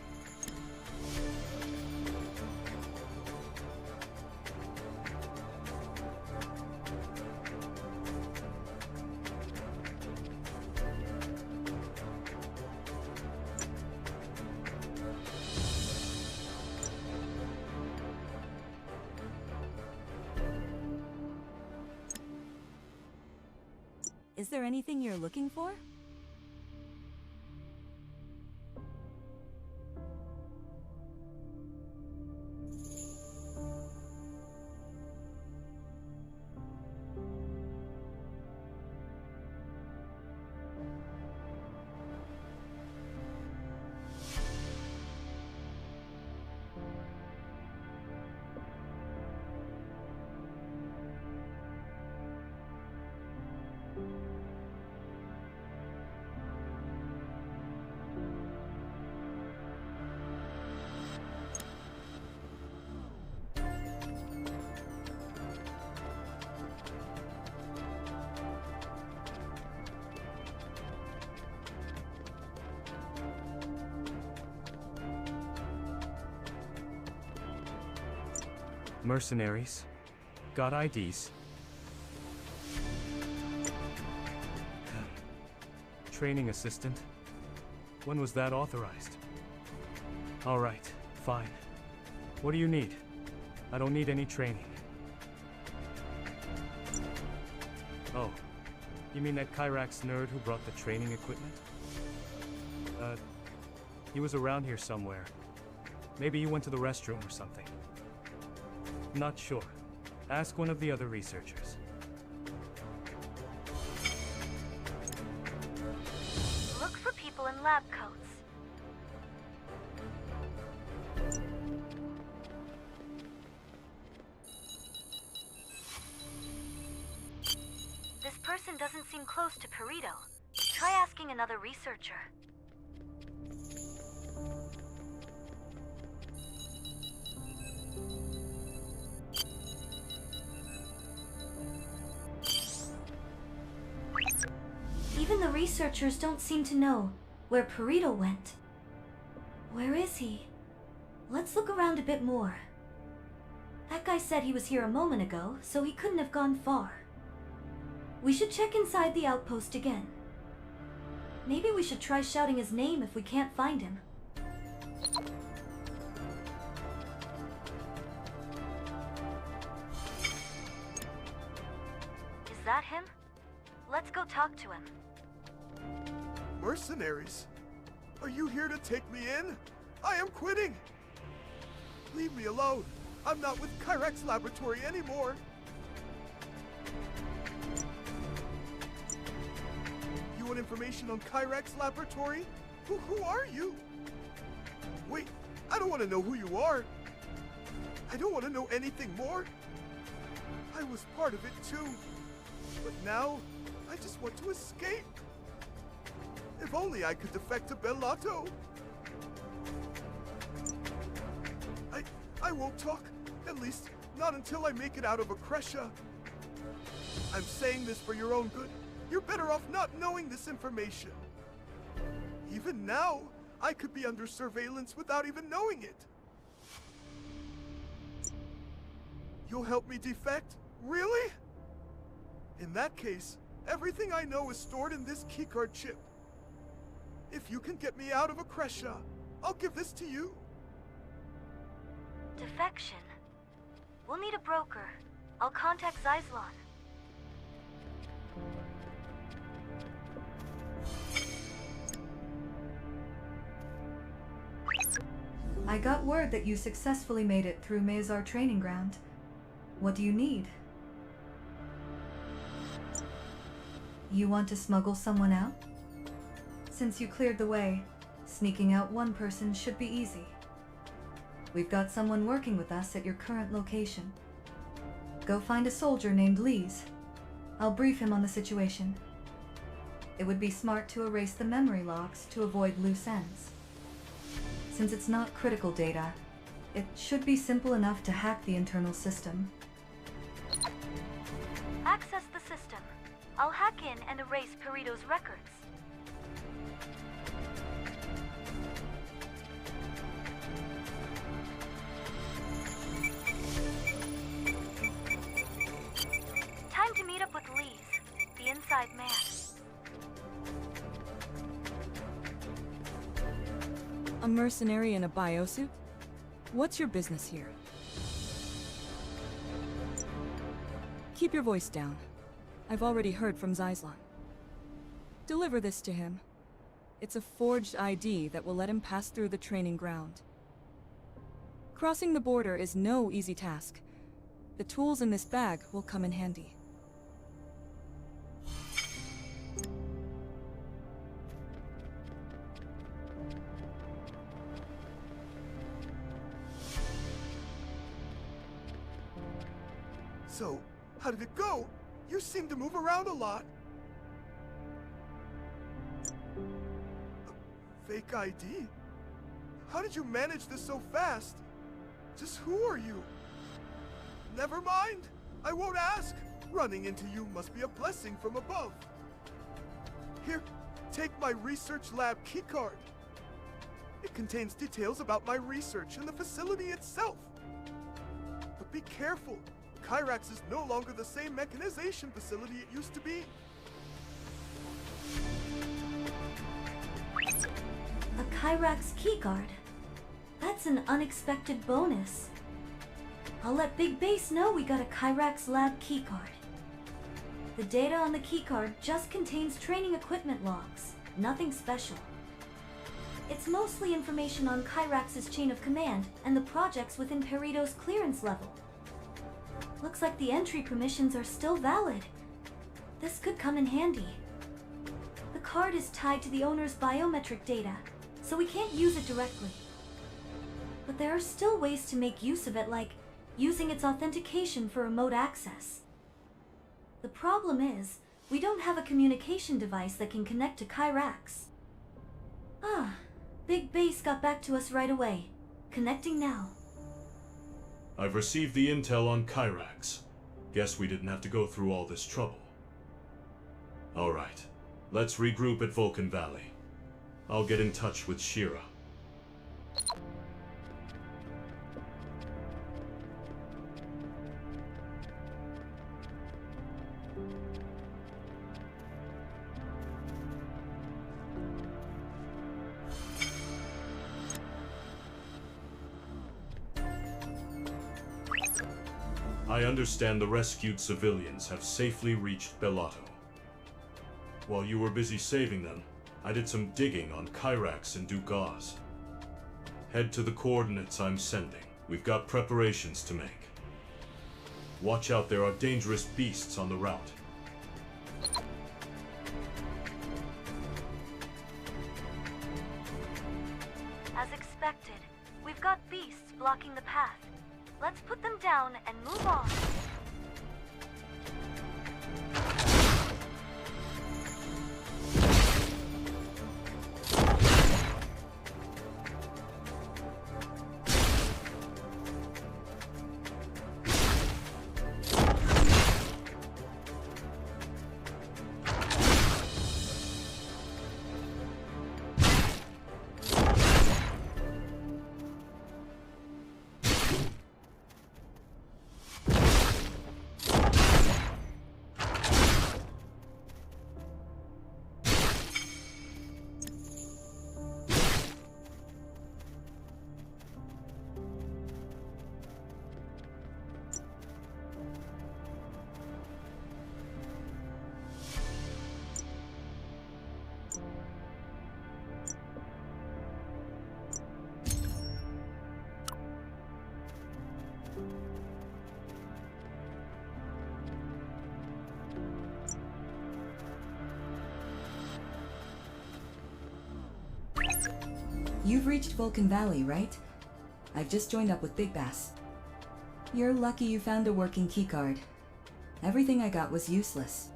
Is there anything you're looking for? Mercenaries. Got IDs. Training assistant. When was that authorized? All right, fine. What do you need? I don't need any training. Oh, you mean that Kyrax nerd who brought the training equipment? He was around here somewhere. Maybe he went to the restroom or something. Not sure. Ask one of the other researchers. Look for people in lab coats. This person doesn't seem close to Perito. Try asking another researcher. Even the researchers don't seem to know where Perito went. Where is he? Let's look around a bit more. That guy said he was here a moment ago, so he couldn't have gone far. We should check inside the outpost again. Maybe we should try shouting his name if we can't find him. Is that him? Let's go talk to him. Mercenaries? Are you here to take me in? I am quitting! Leave me alone. I'm not with Kyrax Laboratory anymore. You want information on Kyrax Laboratory? Who are you? Wait, I don't want to know who you are. I don't want to know anything more. I was part of it too. But now, I just want to escape. If only I could defect to Bellato. I won't talk. At least, not until I make it out of Akresha. I'm saying this for your own good. You're better off not knowing this information. Even now, I could be under surveillance without even knowing it. You'll help me defect? Really? In that case, everything I know is stored in this keycard chip. If you can get me out of Akresha, I'll give this to you. Defection? We'll need a broker. I'll contact Zyslon. I got word that you successfully made it through Mazar training ground. What do you need? You want to smuggle someone out? Since you cleared the way, sneaking out one person should be easy. We've got someone working with us at your current location. Go find a soldier named Lees. I'll brief him on the situation. It would be smart to erase the memory logs to avoid loose ends. Since it's not critical data, it should be simple enough to hack the internal system. Access the system. I'll hack in and erase Perito's records. Time to meet up with Lees, the inside man. A mercenary in a biosuit? What's your business here? Keep your voice down. I've already heard from Zyslon. Deliver this to him. It's a forged ID that will let him pass through the training ground. Crossing the border is no easy task. The tools in this bag will come in handy. So, how did it go? You seem to move around a lot. A fake ID? How did you manage this so fast? Just who are you? Never mind. I won't ask. Running into you must be a blessing from above. Here, take my research lab keycard. It contains details about my research and the facility itself. But be careful. Kyrax is no longer the same mechanization facility it used to be. A Kyrax keycard? That's an unexpected bonus. I'll let Big Base know we got a Kyrax lab keycard. The data on the keycard just contains training equipment logs, nothing special. It's mostly information on Kyrax's chain of command and the projects within Perito's clearance level. Looks like the entry permissions are still valid. This could come in handy. The card is tied to the owner's biometric data, so we can't use it directly. But there are still ways to make use of it, like using its authentication for remote access. The problem is, we don't have a communication device that can connect to Kyrax. Ah, Big Base got back to us right away. Connecting now. I've received the intel on Kyrax. Guess we didn't have to go through all this trouble. Alright, let's regroup at Vulcan Valley. I'll get in touch with Shira. I understand the rescued civilians have safely reached Bellato. While you were busy saving them, I did some digging on Kyrax and Dugaz. Head to the coordinates I'm sending. We've got preparations to make. Watch out, there are dangerous beasts on the route. As expected, we've got beasts blocking the path. Let's put them down and move on. You've reached Vulcan Valley, right? I've just joined up with Big Bass. You're lucky you found a working keycard. Everything I got was useless.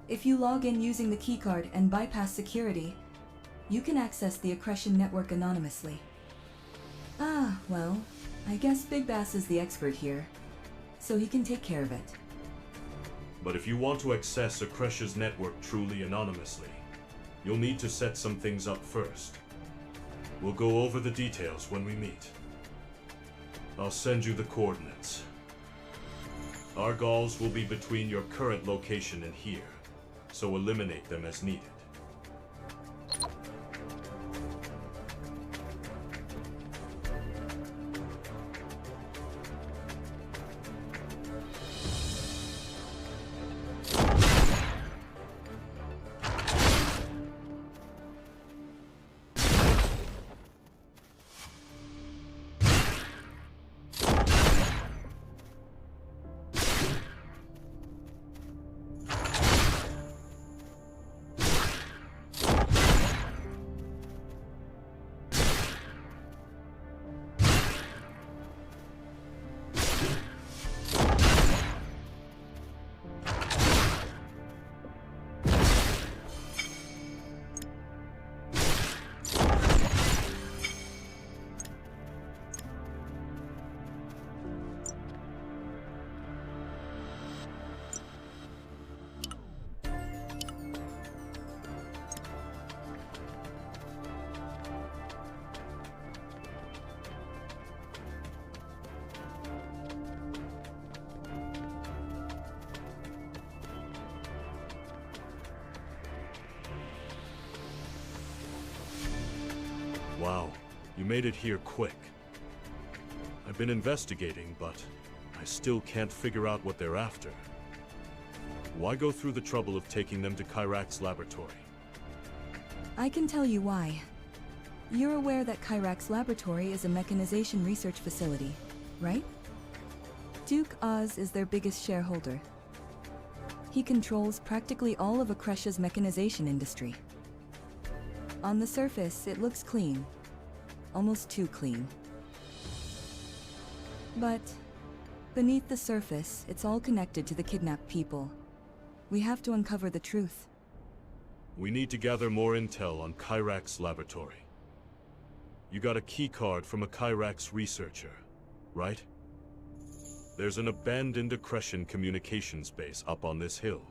If you log in using the keycard and bypass security, you can access the accretion network anonymously. Ah, well, I guess Big Bass is the expert here, so he can take care of it. But if you want to access Accretia's network truly anonymously, you'll need to set some things up first. We'll go over the details when we meet. I'll send you the coordinates. Our goals will be between your current location and here, so eliminate them as needed. Wow, you made it here quick. I've been investigating, but I still can't figure out what they're after. Why go through the trouble of taking them to Kyrax laboratory? I can tell you why. You're aware that Kyrax Laboratory is a mechanization research facility, right? Duke Oz is their biggest shareholder. He controls practically all of Accretia's mechanization industry. On the surface, it looks clean. Almost too clean. But beneath the surface, it's all connected to the kidnapped people. We have to uncover the truth. We need to gather more intel on Kyrax laboratory. You got a keycard from a Kyrax researcher, right? There's an abandoned Accretion communications base up on this hill.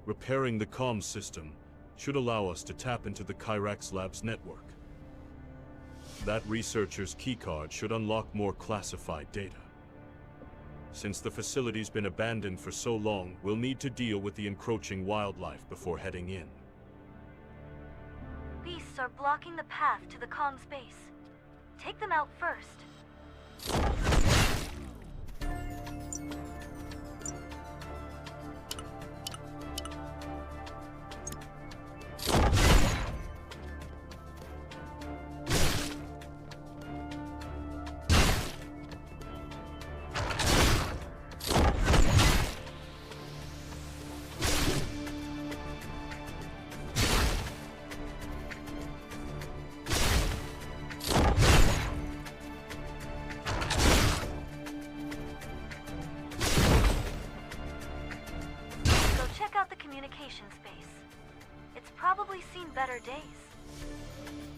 Repairing the comms system should allow us to tap into the Kyrax lab's network. That researcher's keycard should unlock more classified data. Since the facility's been abandoned for so long, we'll need to deal with the encroaching wildlife before heading in. Beasts are blocking the path to the comms base. Take them out first. base. It's probably seen better days.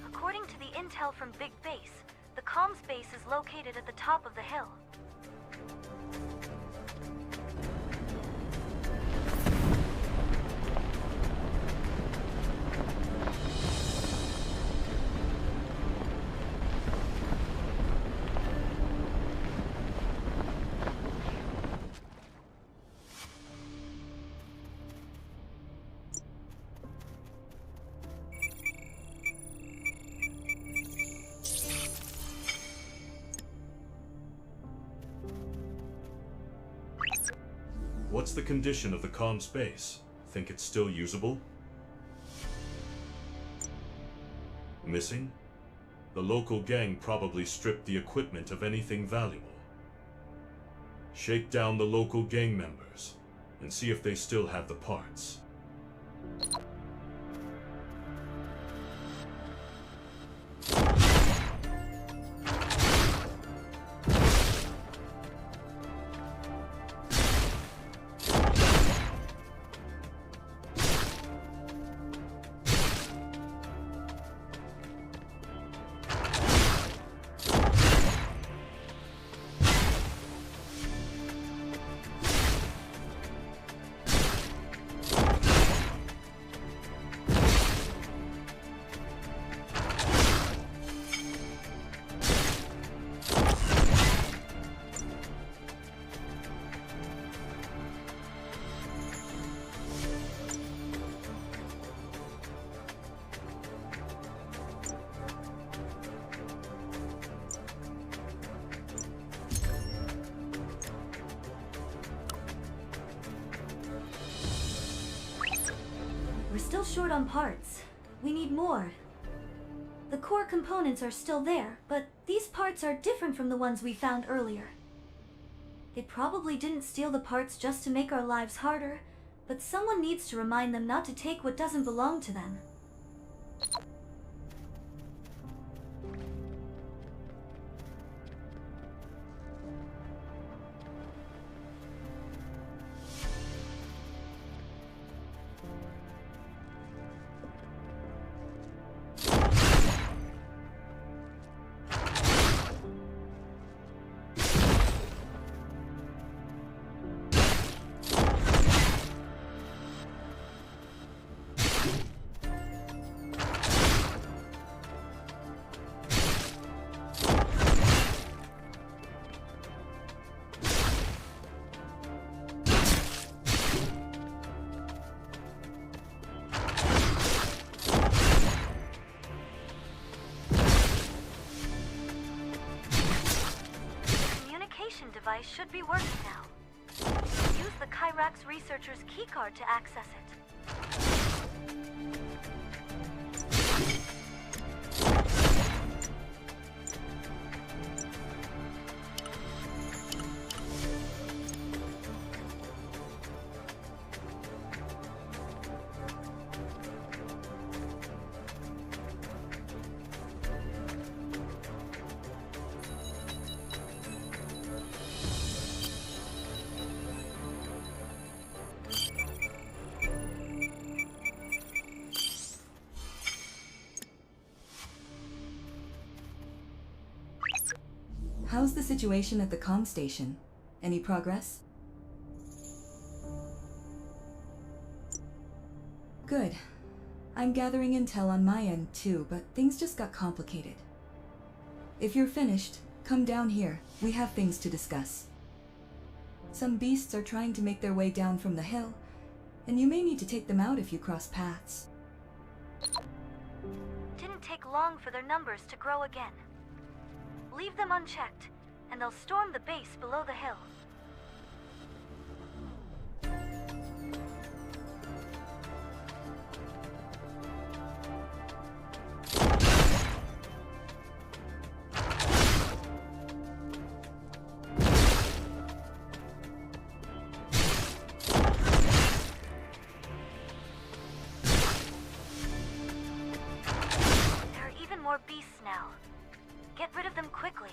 According to the intel from Big Base, the comms base is located at the top of the hill. What's the condition of the comms base? Think it's still usable? Missing? The local gang probably stripped the equipment of anything valuable. Shake down the local gang members and see if they still have the parts. We're still short on parts. We need more. The core components are still there, but these parts are different from the ones we found earlier. They probably didn't steal the parts just to make our lives harder, but someone needs to remind them not to take what doesn't belong to them. Device should be working now. Use the Kyrax researcher's keycard to access it. How's the situation at the comm station? Any progress? Good. I'm gathering intel on my end too, but things just got complicated. If you're finished, come down here. We have things to discuss. Some beasts are trying to make their way down from the hill, and you may need to take them out if you cross paths. Didn't take long for their numbers to grow again. Leave them unchecked, and they'll storm the base below the hill. There are even more beasts now. Get rid of them quickly.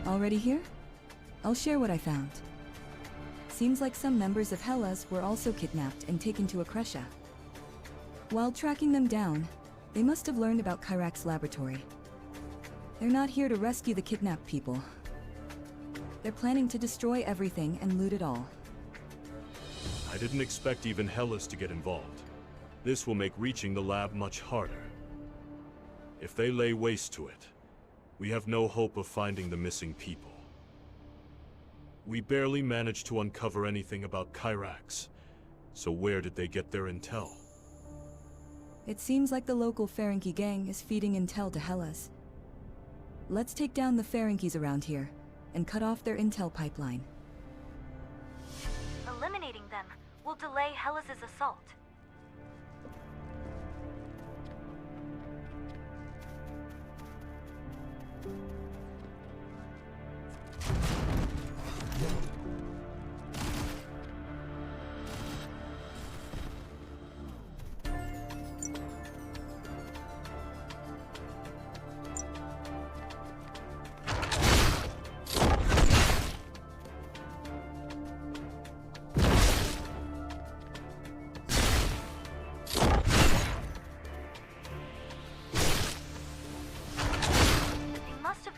Already here? I'll share what I found. Seems like some members of Hellas were also kidnapped and taken to Akresha. While tracking them down, they must have learned about Kyrak's laboratory. They're not here to rescue the kidnapped people. They're planning to destroy everything and loot it all. I didn't expect even Hellas to get involved. This will make reaching the lab much harder. If they lay waste to it, we have no hope of finding the missing people. We barely managed to uncover anything about Kyrax, so where did they get their intel? It seems like the local Ferengi gang is feeding intel to Hellas. Let's take down the Ferengi's around here, and cut off their intel pipeline. Eliminating them will delay Hellas' assault.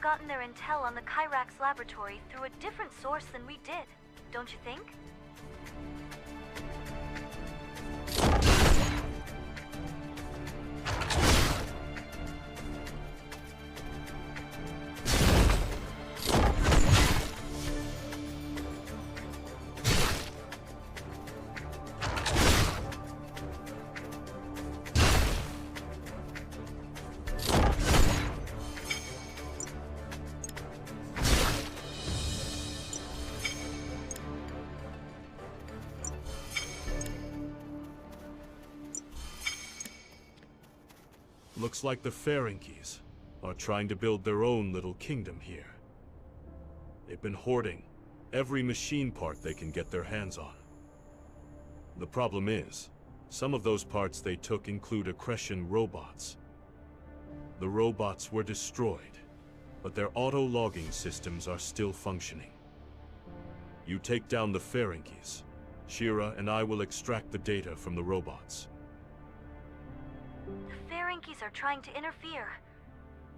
Gotten their intel on the Kyrax laboratory through a different source than we did, don't you think? Looks like the Ferengis are trying to build their own little kingdom here. They've been hoarding every machine part they can get their hands on. The problem is, some of those parts they took include Accretion robots. The robots were destroyed, but their auto-logging systems are still functioning. You take down the Ferengis. Shira and I will extract the data from the robots. The Ferengis are trying to interfere.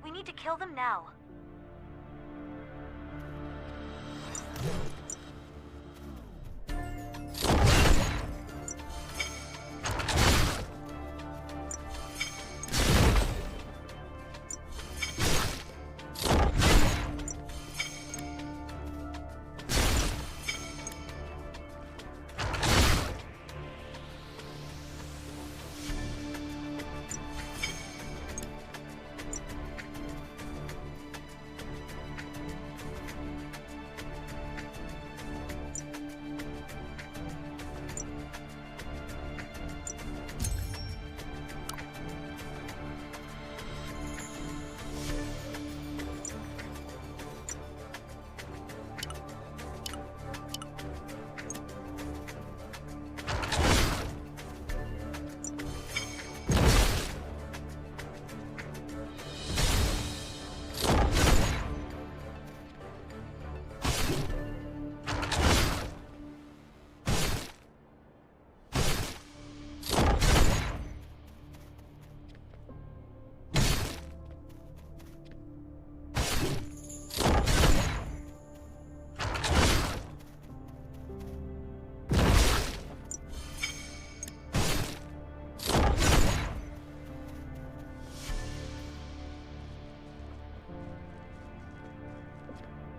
We need to kill them now.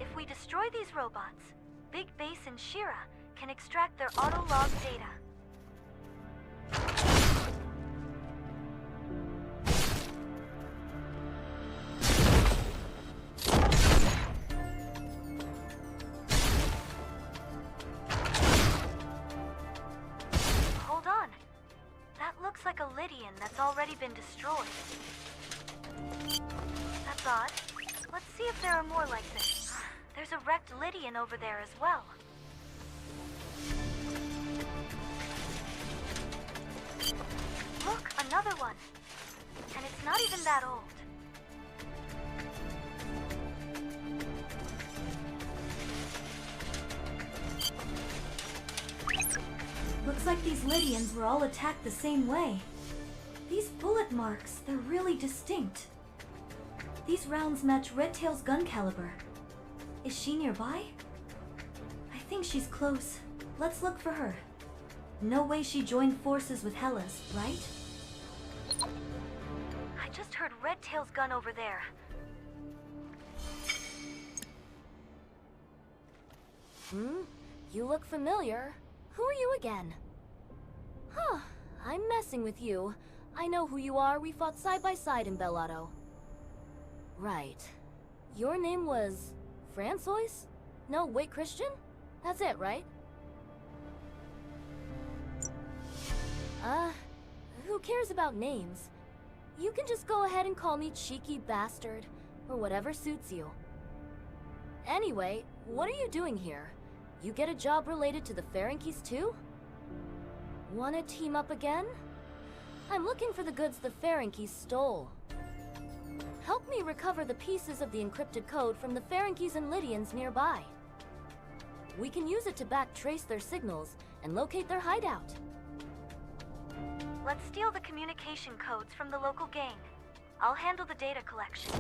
If we destroy these robots, Big Base and Shira can extract their auto-log data. Hold on. That looks like a Lydian that's already been destroyed. That's odd. Let's see if there are more like this. There's a wrecked Lydian over there as well. Look, another one. And it's not even that old. these Lydians were all attacked the same way. These bullet marks, they're really distinct. These rounds match Redtail's gun caliber. Is she nearby? I think she's close. Let's look for her. No way she joined forces with Hellas, right? I just heard Redtail's gun over there. You look familiar. Who are you again? Huh, I'm messing with you. I know who you are. We fought side by side in Bellato. Right. Your name was... Francois? No, wait, Christian? That's it, right? Who cares about names? You can just go ahead and call me Cheeky Bastard, or whatever suits you. Anyway, what are you doing here? You get a job related to the Ferengies too? Wanna team up again? I'm looking for the goods the Ferengies stole. Help me recover the pieces of the encrypted code from the Ferengies and Lydians nearby. We can use it to backtrace their signals and locate their hideout. Let's steal the communication codes from the local gang. I'll handle the data collection.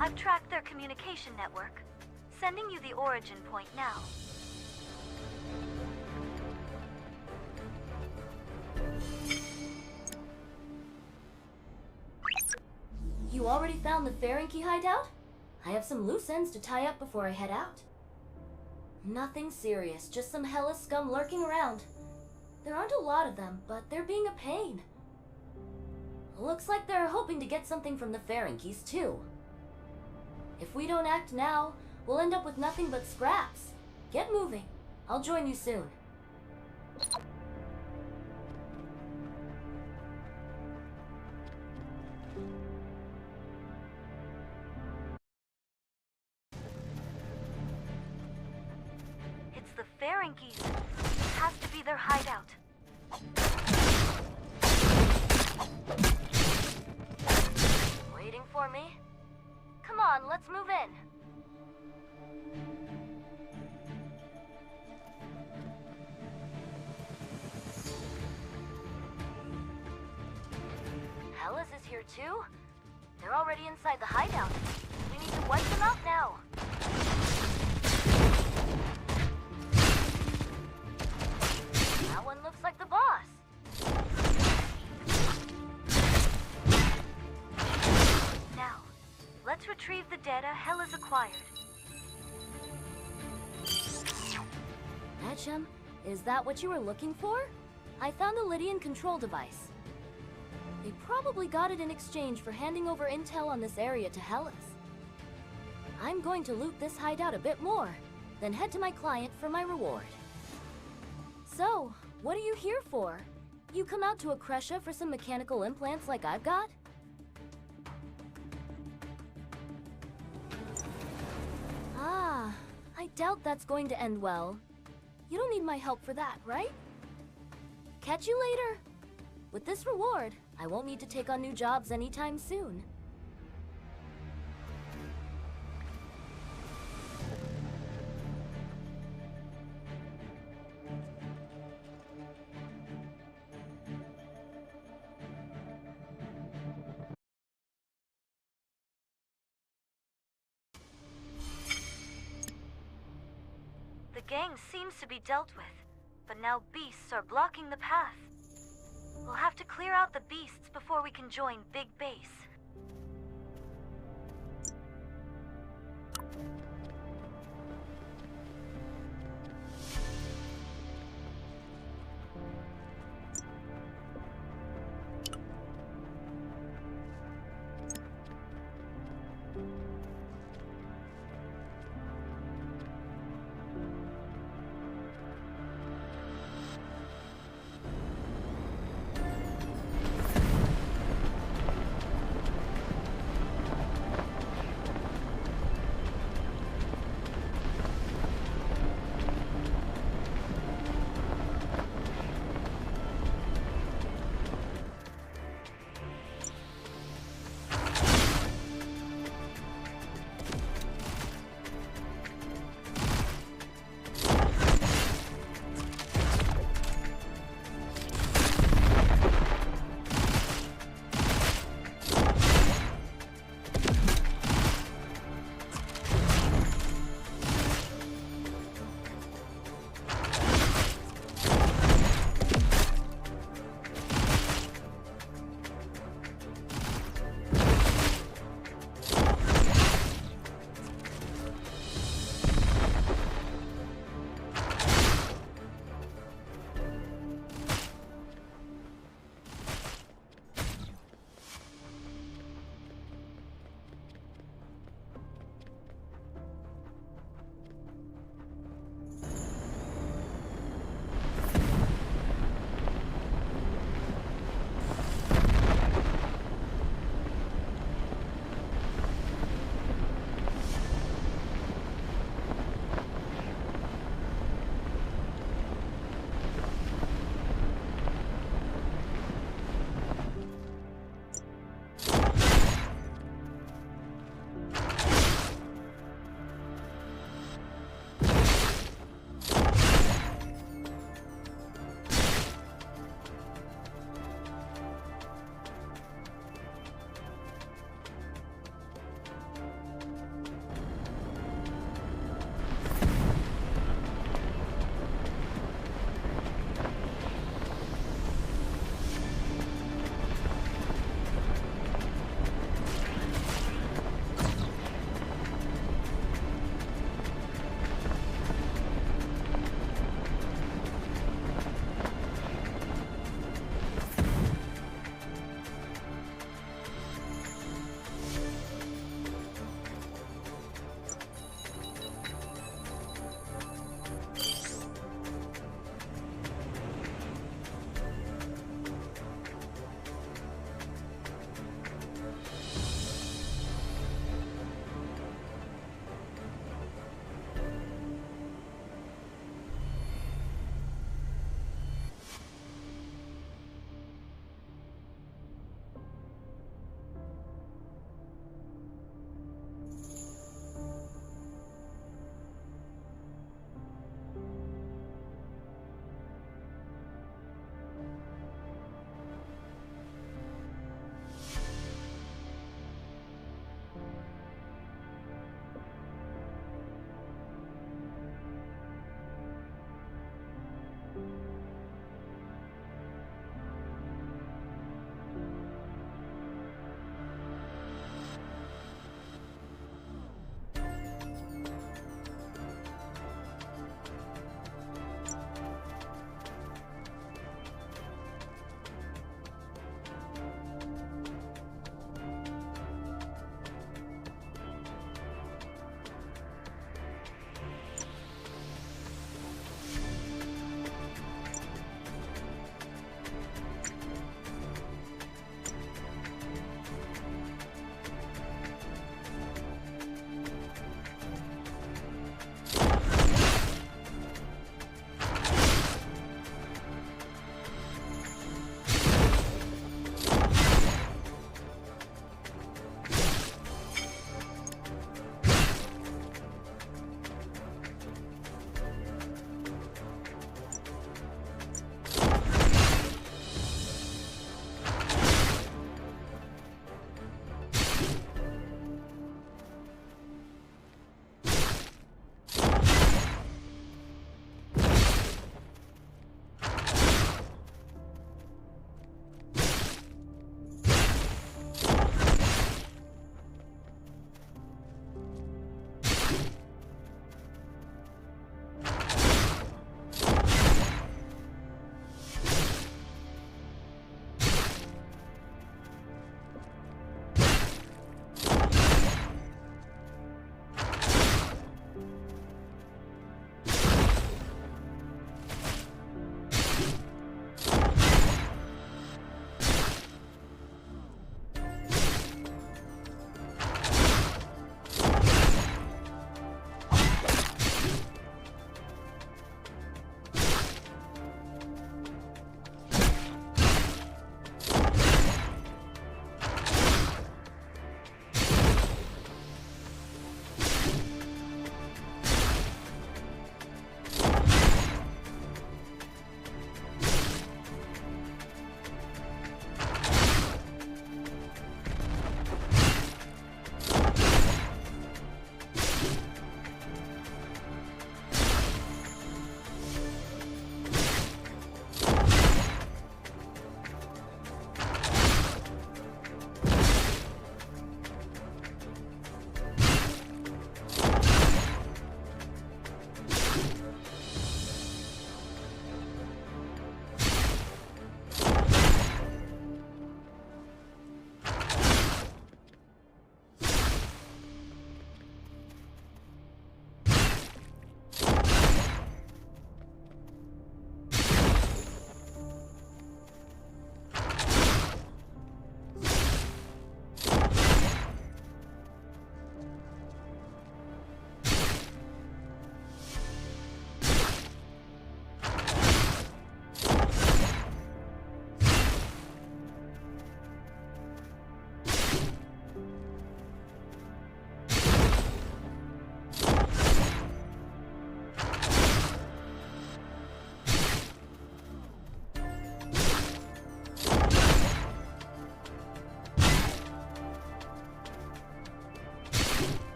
I've tracked their communication network. Sending you the origin point now. You already found the Ferengi hideout? I have some loose ends to tie up before I head out. Nothing serious, just some Hellas scum lurking around. There aren't a lot of them, but they're being a pain. Looks like they're hoping to get something from the Ferengis too. If we don't act now, we'll end up with nothing but scraps. Get moving. I'll join you soon. It's the Ferengis. It has to be their hideout. Waiting for me? Come on, let's move in. Hellas is here too? They're already inside the hideout. We need to wipe them out now. That one looks like the boss. Now, let's retrieve the data Hellas acquired. Nachem, is that what you were looking for? I found a Lydian control device. They probably got it in exchange for handing over intel on this area to Hellas. I'm going to loot this hideout a bit more, then head to my client for my reward. So, what are you here for? You come out to Akresha for some mechanical implants like I've got? Ah, I doubt that's going to end well. You don't need my help for that, right? Catch you later. With this reward, I won't need to take on new jobs anytime soon. The gang seems to be dealt with, but now beasts are blocking the path. We'll have to clear out the beasts before we can join Big Base.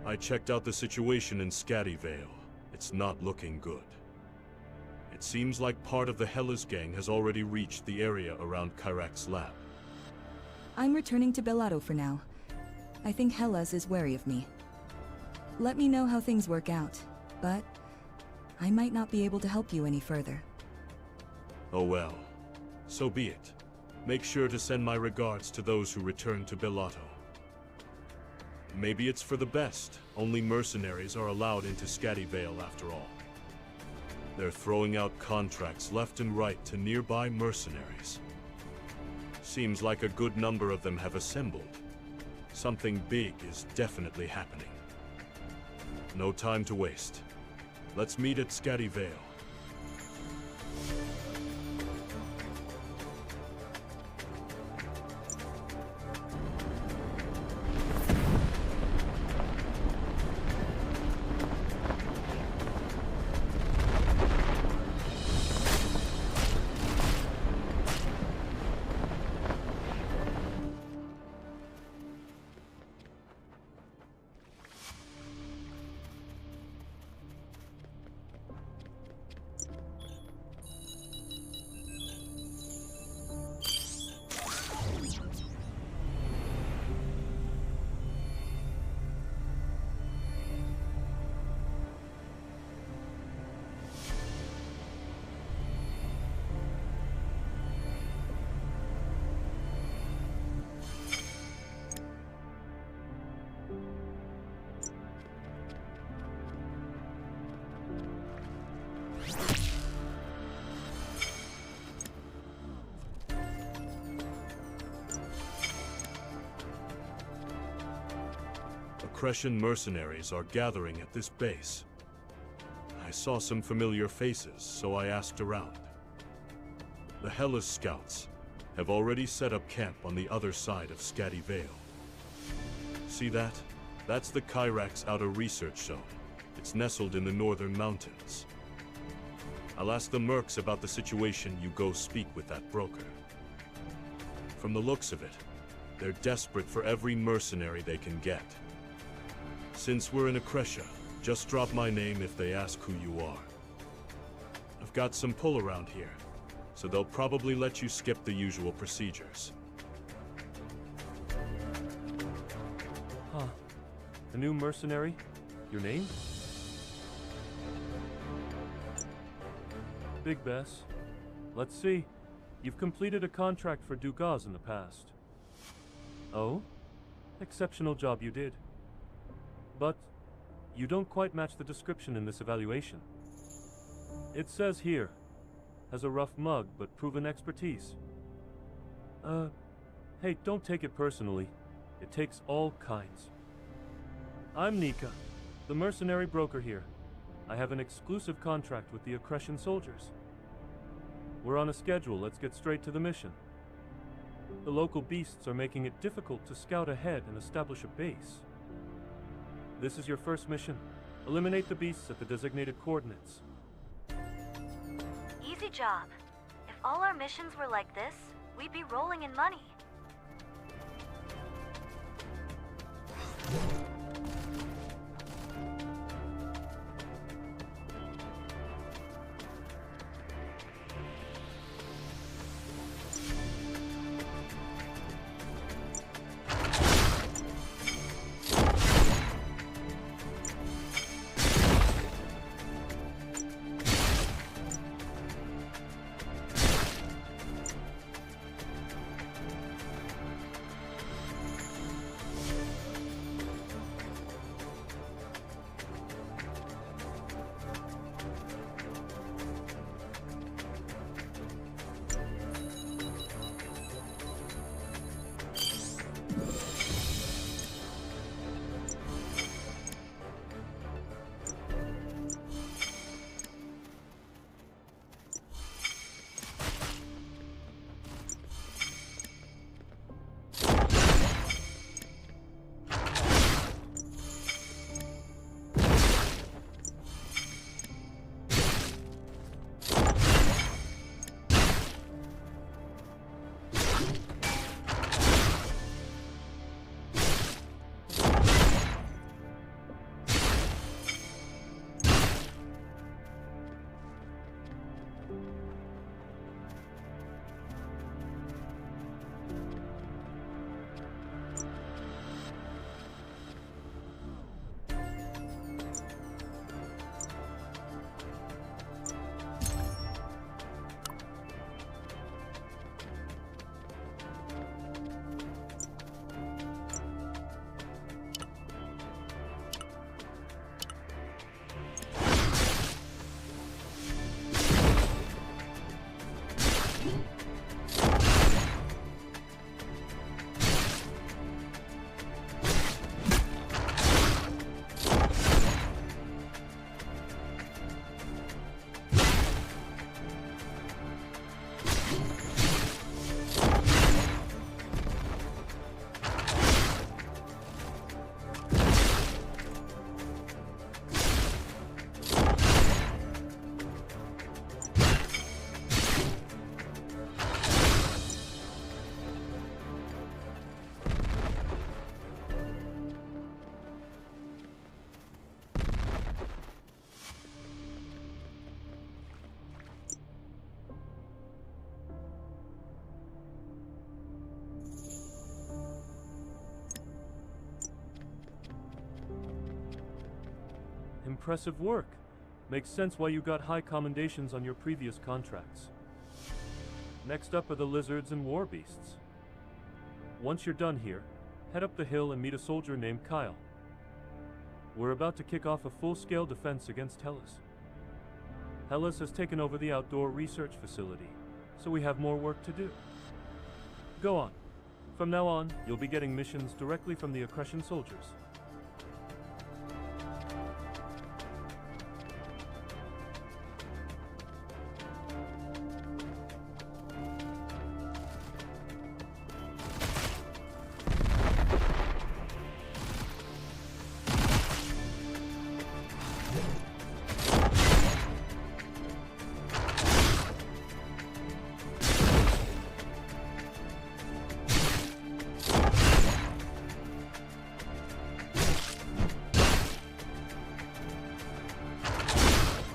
I checked out the situation in Scattyvale. It's not looking good. It seems like part of the Hellas gang has already reached the area around Kyrak's lab. I'm returning to Bellato for now. I think Hellas is wary of me. Let me know how things work out, but I might not be able to help you any further. Oh well. So be it. Make sure to send my regards to those who return to Bellato. Maybe it's for the best. Only mercenaries are allowed into Scattyvale after all. They're throwing out contracts left and right to nearby mercenaries. Seems like a good number of them have assembled. Something big is definitely happening. No time to waste. Let's meet at Scattyvale. Crescent mercenaries are gathering at this base. I saw some familiar faces, so I asked around. The Hellas scouts have already set up camp on the other side of Scattyvale. See that? That's the Kyrak's outer research zone. It's nestled in the northern mountains. I'll ask the mercs about the situation. You go speak with that broker. From the looks of it, they're desperate for every mercenary they can get. Since we're in Akresha, just drop my name if they ask who you are. I've got some pull around here, so they'll probably let you skip the usual procedures. Huh. A new mercenary? Your name? Big Bess. Let's see. You've completed a contract for Dugaz in the past. Oh? Exceptional job you did. But you don't quite match the description in this evaluation. It says here, has a rough mug but proven expertise. Hey, don't take it personally. It takes all kinds. I'm Nika, the mercenary broker here. I have an exclusive contract with the Akreshan soldiers. We're on a schedule. Let's get straight to the mission. The local beasts are making it difficult to scout ahead and establish a base. This is your first mission. Eliminate the beasts at the designated coordinates. Easy job. If all our missions were like this, we'd be rolling in money. Impressive work. Makes sense why you got high commendations on your previous contracts. Next up are the lizards and war beasts. Once you're done here, head up the hill and meet a soldier named Kyle. We're about to kick off a full-scale defense against Hellas. Hellas has taken over the outdoor research facility, so we have more work to do. Go on. From now on, you'll be getting missions directly from the Accretion soldiers.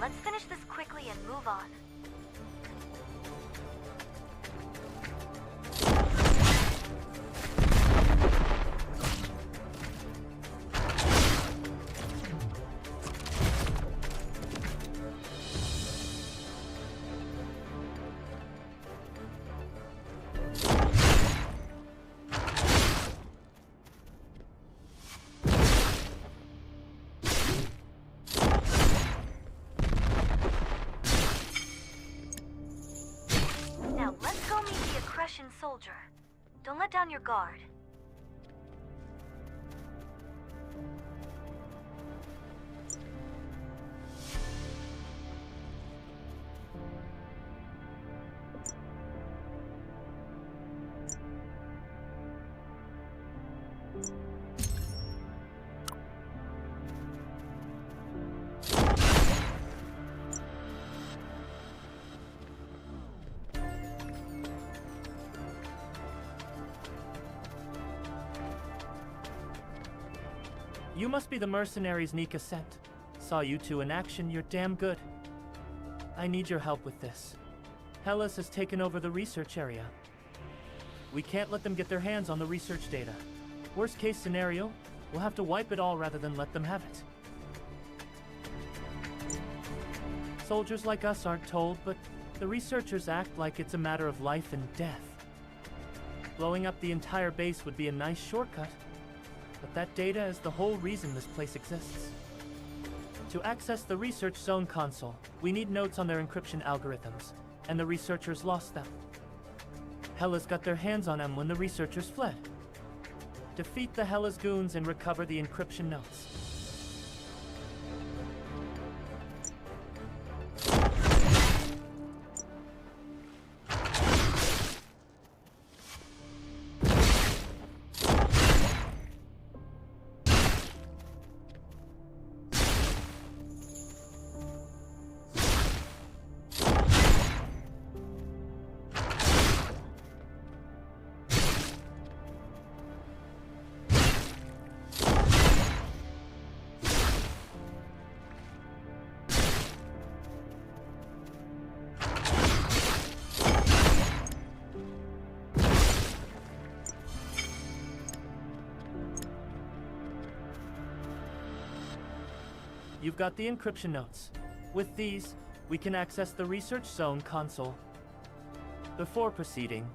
Let's finish this quickly and move on. Now let's go meet the Accretion soldier. Don't let down your guard. You must be the mercenaries Nika sent. Saw you two in action, you're damn good. I need your help with this. Hellas has taken over the research area. We can't let them get their hands on the research data. Worst case scenario, we'll have to wipe it all rather than let them have it. Soldiers like us aren't told, but the researchers act like it's a matter of life and death. Blowing up the entire base would be a nice shortcut. But that data is the whole reason this place exists. To access the Research Zone console, we need notes on their encryption algorithms, and the researchers lost them. Hellas got their hands on them when the researchers fled. Defeat the Hellas goons and recover the encryption notes. You've got the encryption notes. With these, we can access the Research Zone console. Before proceeding,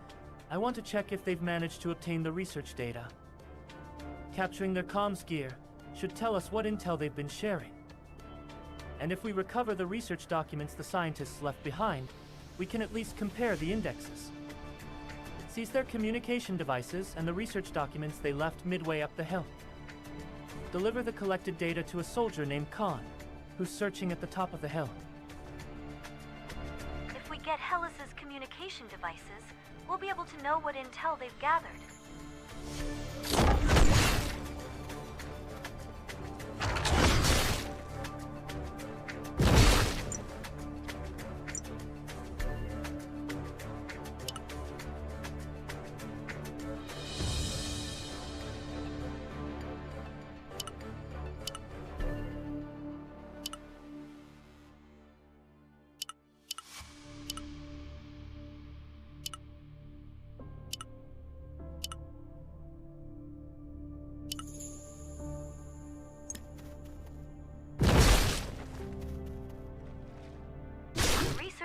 I want to check if they've managed to obtain the research data. Capturing their comms gear should tell us what intel they've been sharing. And if we recover the research documents the scientists left behind, we can at least compare the indexes. Seize their communication devices and the research documents they left midway up the hill. Deliver the collected data to a soldier named Khan, who's searching at the top of the hill. If we get Hellas's communication devices, we'll be able to know what intel they've gathered.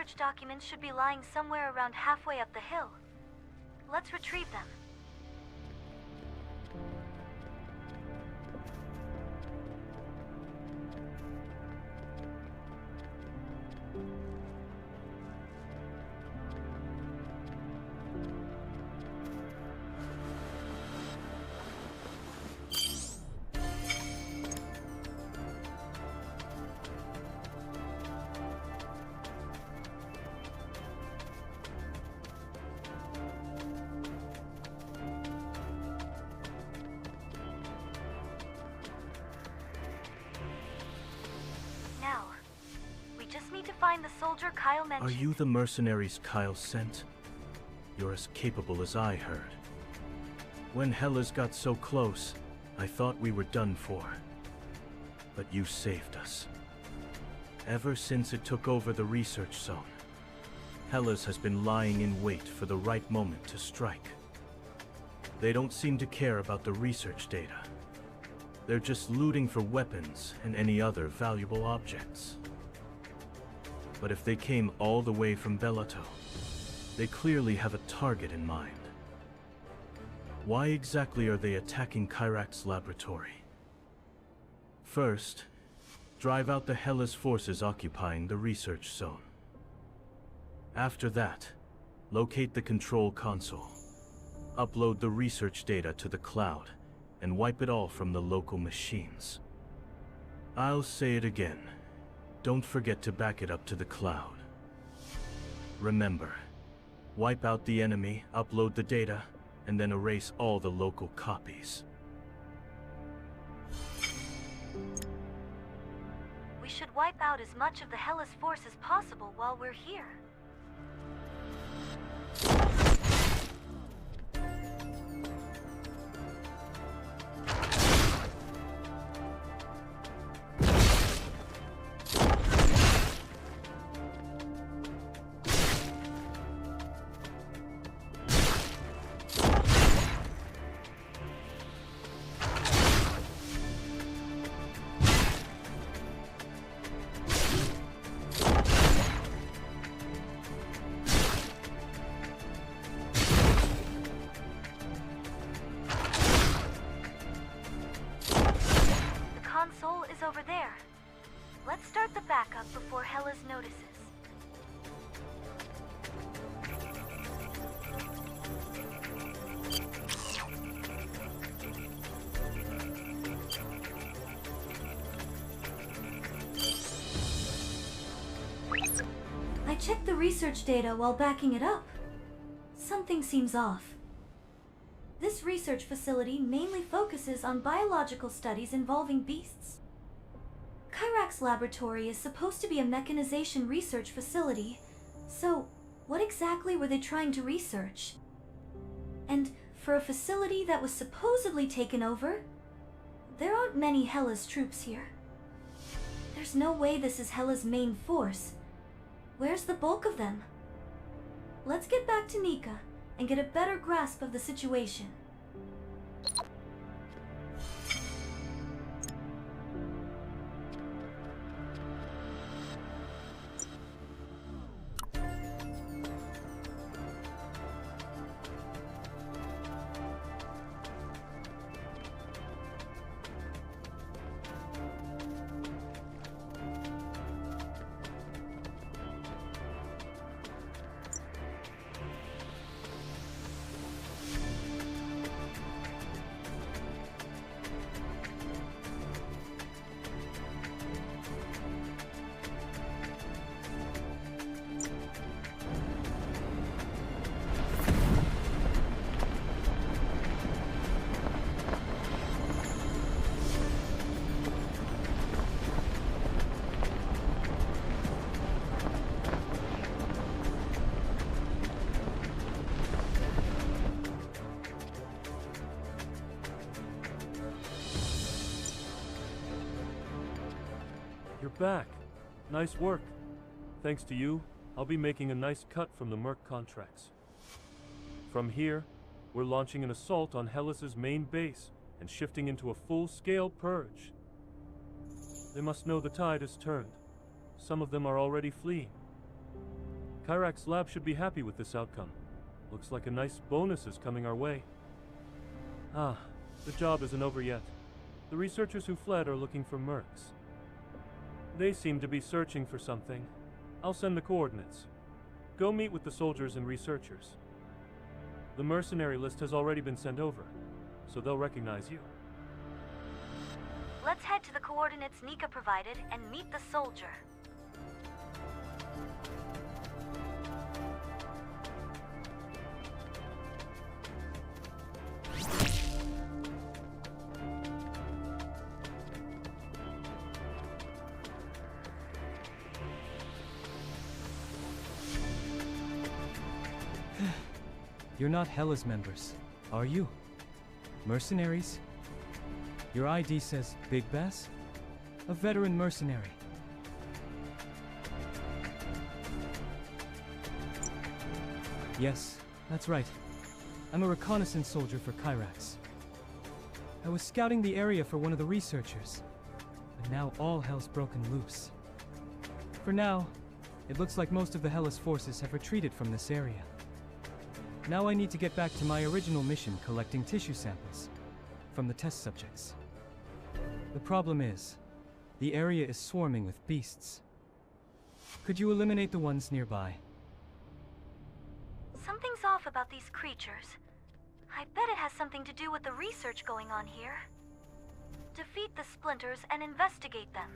research documents should be lying somewhere around halfway up the hill. Let's retrieve them. Now, we just need to find the soldier Kyle mentioned. Are you the mercenaries Kyle sent? You're as capable as I heard. When Hellas got so close, I thought we were done for. But you saved us. Ever since it took over the research zone, Hellas has been lying in wait for the right moment to strike. They don't seem to care about the research data. They're just looting for weapons and any other valuable objects. But if they came all the way from Bellato, they clearly have a target in mind. Why exactly are they attacking Kyrax's laboratory? First, drive out the Hellas forces occupying the research zone. After that, locate the control console, upload the research data to the cloud, and wipe it all from the local machines. I'll say it again. Don't forget to back it up to the cloud. Remember, wipe out the enemy, upload the data, and then erase all the local copies. We should wipe out as much of the Hellas force as possible while we're here. Console is over there. Let's start the backup before Hellas notices. I checked the research data while backing it up. Something seems off. This research facility mainly focuses on biological studies involving beasts. Kyrax's laboratory is supposed to be a mechanization research facility, so what exactly were they trying to research? And for a facility that was supposedly taken over, there aren't many Hellas troops here. There's no way this is Hellas' main force. Where's the bulk of them? Let's get back to Nika and get a better grasp of the situation. You're back. Nice work. Thanks to you, I'll be making a nice cut from the Merc contracts. From here, we're launching an assault on Hellas' main base and shifting into a full-scale purge. They must know the tide has turned. Some of them are already fleeing. Kyrax Lab should be happy with this outcome. Looks like a nice bonus is coming our way. Ah, the job isn't over yet. The researchers who fled are looking for mercs. They seem to be searching for something. I'll send the coordinates. Go meet with the soldiers and researchers. The mercenary list has already been sent over, so they'll recognize you. Let's head to the coordinates Nika provided and meet the soldier. You're not Hela's members, are you? Mercenaries? Your ID says Big Bass? A veteran mercenary. Yes, that's right. I'm a reconnaissance soldier for Kyrax. I was scouting the area for one of the researchers, but now all hell's broken loose. For now, it looks like most of the Hellas forces have retreated from this area. Now I need to get back to my original mission collecting tissue samples from the test subjects. The problem is, the area is swarming with beasts. Could you eliminate the ones nearby? Something's off about these creatures. I bet it has something to do with the research going on here. Defeat the splinters and investigate them.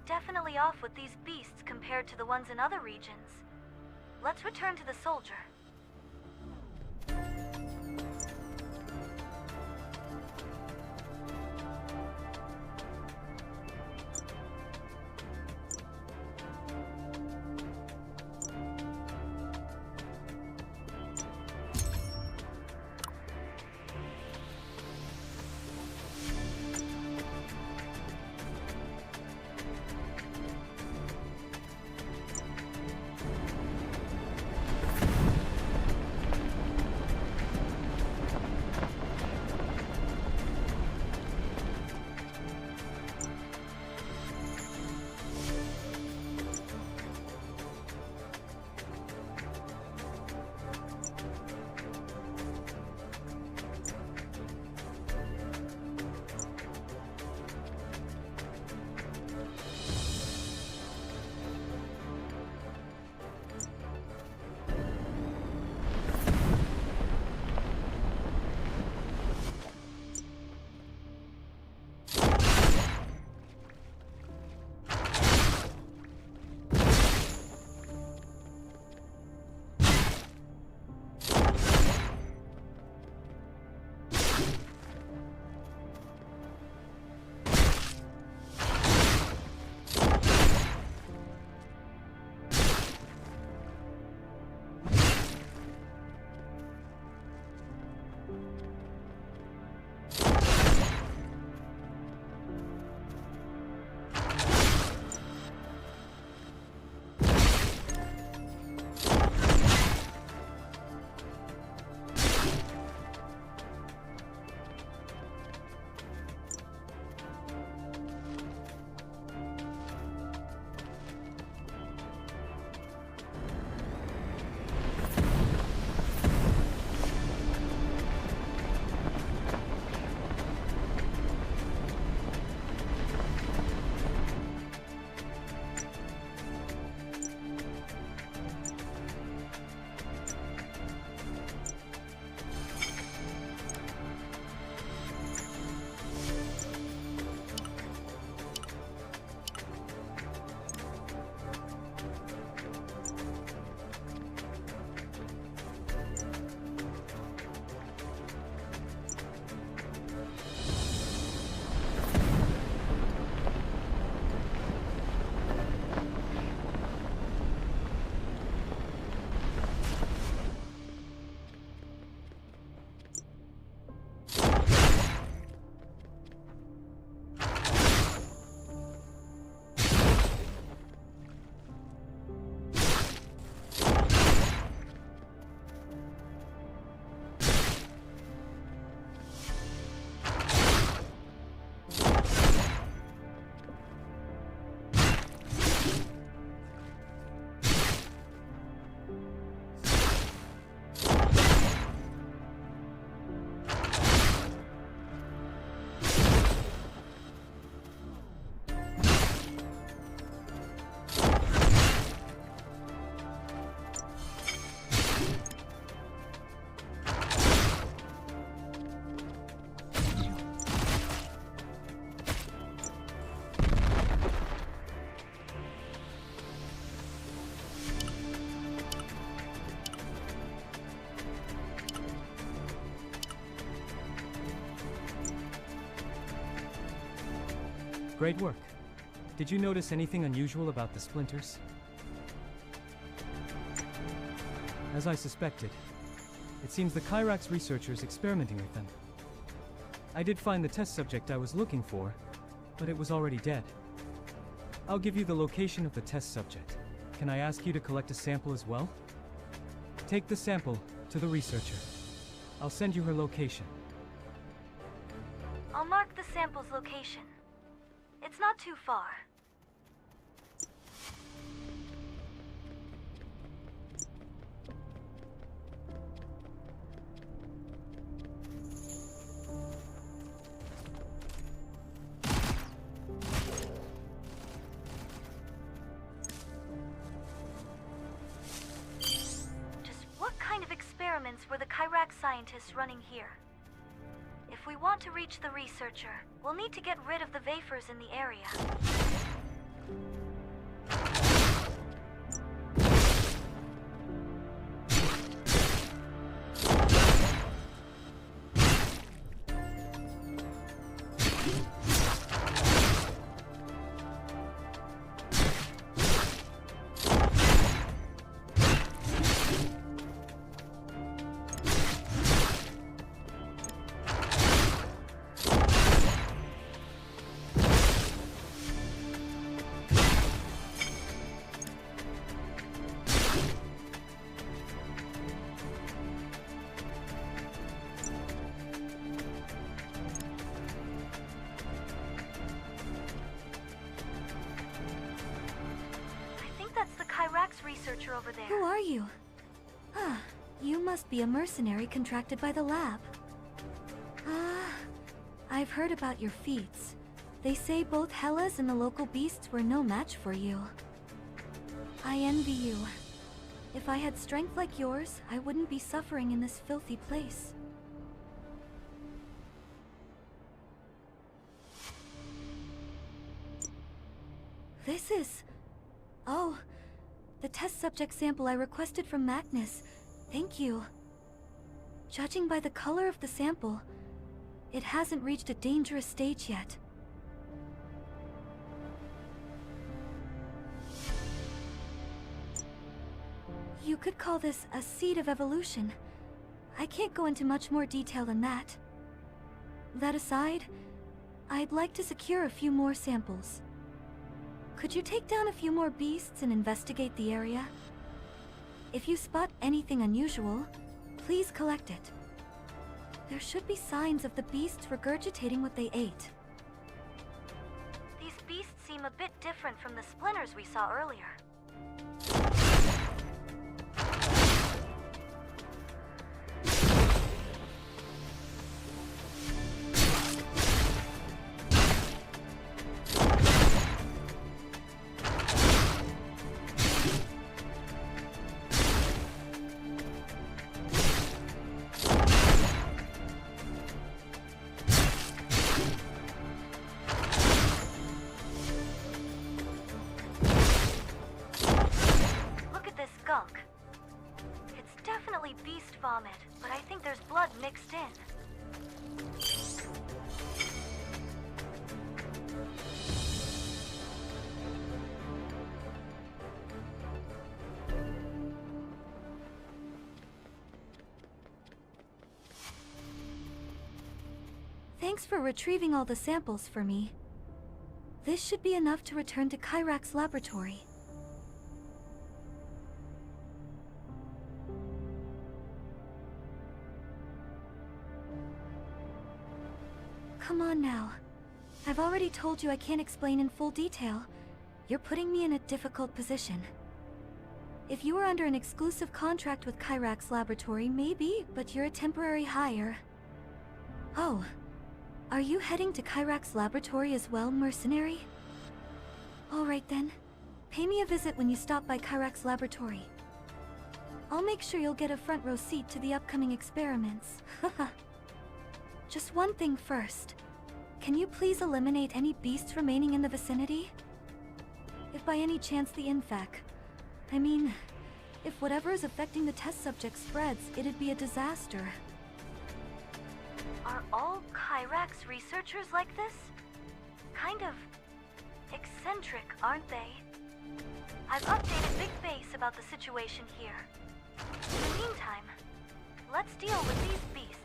Definitely off with these beasts compared to the ones in other regions. Let's return to the soldier. Great work. Did you notice anything unusual about the splinters? As I suspected, it seems the Kyrax researchers experimenting with them. I did find the test subject I was looking for, but it was already dead. I'll give you the location of the test subject. Can I ask you to collect a sample as well? Take the sample to the researcher. I'll send you her location. I'll mark the sample's location. It's not too far. Were the Kyrax scientists running here? If we want to reach the researcher, we'll need to get rid of the Vapors in the area. Researcher over there. Who are you? Ah, you must be a mercenary contracted by the lab. I've heard about your feats. They say both Hellas and the local beasts were no match for you. I envy you. If I had strength like yours, I wouldn't be suffering in this filthy place. This is... Oh... the test subject sample I requested from Magnus. Thank you. Judging by the color of the sample, it hasn't reached a dangerous stage yet. You could call this a seed of evolution. I can't go into much more detail than that. That aside, I'd like to secure a few more samples. Could you take down a few more beasts and investigate the area? If you spot anything unusual, please collect it. There should be signs of the beasts regurgitating what they ate. These beasts seem a bit different from the splinters we saw earlier. Vomit, but I think there's blood mixed in. Thanks for retrieving all the samples for me. This should be enough to return to Kyrax laboratory. Come on now. I've already told you I can't explain in full detail. You're putting me in a difficult position. If you were under an exclusive contract with Kyrax Laboratory, maybe, but you're a temporary hire. Oh, are you heading to Kyrax Laboratory as well, mercenary? Alright then. Pay me a visit when you stop by Kyrax Laboratory. I'll make sure you'll get a front row seat to the upcoming experiments. Haha. Just one thing first. Can you please eliminate any beasts remaining in the vicinity? If by any chance the infect... I mean, if whatever is affecting the test subject spreads, it'd be a disaster. Are all Kyrax researchers like this? Kind of eccentric, aren't they? I've updated Big Face about the situation here. In the meantime, let's deal with these beasts.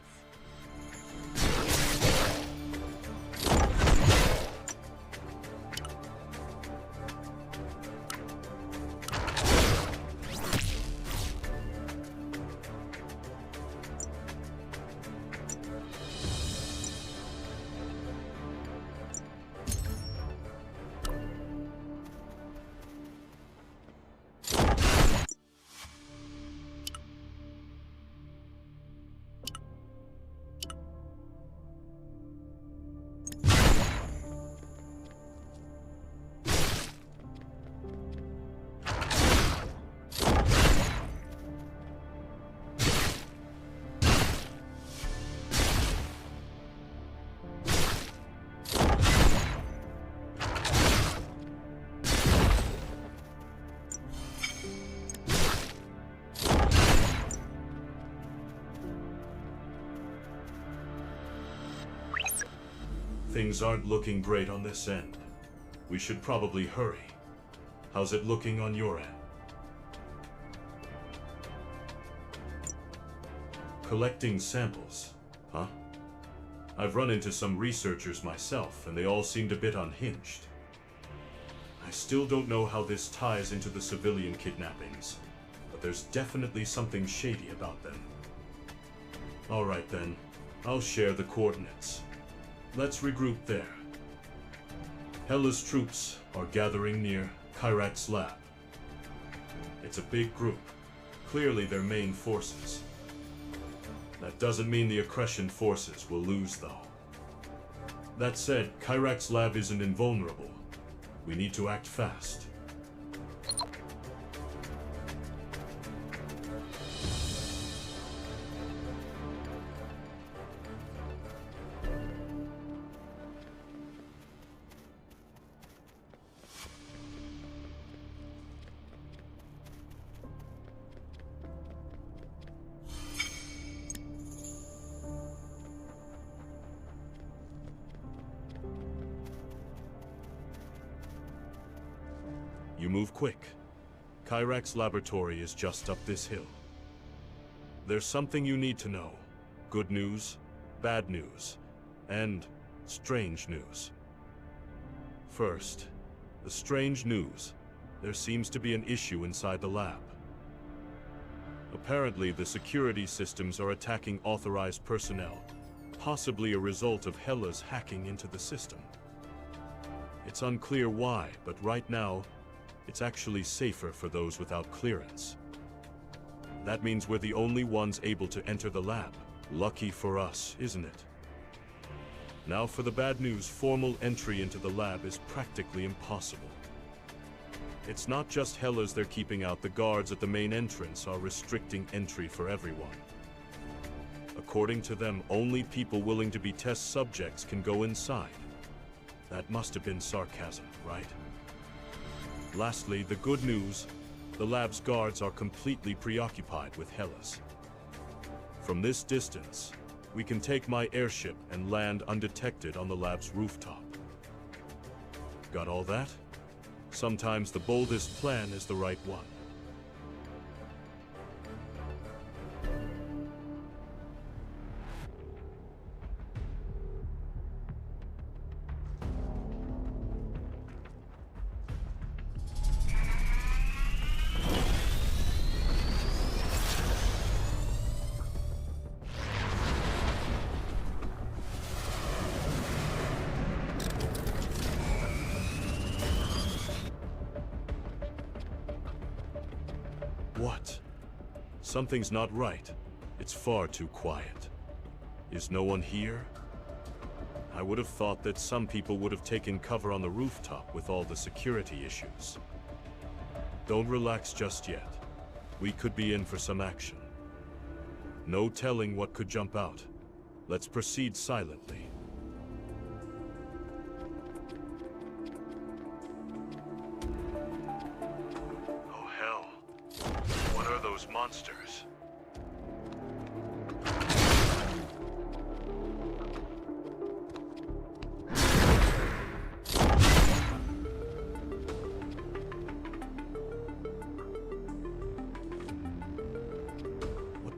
Things aren't looking great on this end. We should probably hurry. How's it looking on your end? Collecting samples, huh? I've run into some researchers myself, and they all seemed a bit unhinged. I still don't know how this ties into the civilian kidnappings, but there's definitely something shady about them. All right then, I'll share the coordinates. Let's regroup there. Hela's troops are gathering near Kyrak's lab. It's a big group, clearly their main forces. That doesn't mean the Accretion forces will lose, though. That said, Kyrak's lab isn't invulnerable. We need to act fast. You move quick. Kyrak's laboratory is just up this hill. There's something you need to know. Good news, bad news, and strange news. First, the strange news. There seems to be an issue inside the lab. Apparently, the security systems are attacking authorized personnel, possibly a result of Hela's hacking into the system. It's unclear why, but right now, it's actually safer for those without clearance. That means we're the only ones able to enter the lab. Lucky for us, isn't it? Now for the bad news, formal entry into the lab is practically impossible. It's not just Hela's they're keeping out. The guards at the main entrance are restricting entry for everyone. According to them, only people willing to be test subjects can go inside. That must have been sarcasm, right? Lastly, the good news, the lab's guards are completely preoccupied with Hela's. From this distance, we can take my airship and land undetected on the lab's rooftop. Got all that? Sometimes the boldest plan is the right one. What? Something's not right. It's far too quiet. Is no one here? I would have thought that some people would have taken cover on the rooftop with all the security issues. Don't relax just yet. We could be in for some action. No telling what could jump out. Let's proceed silently. Oh hell. What are those monsters?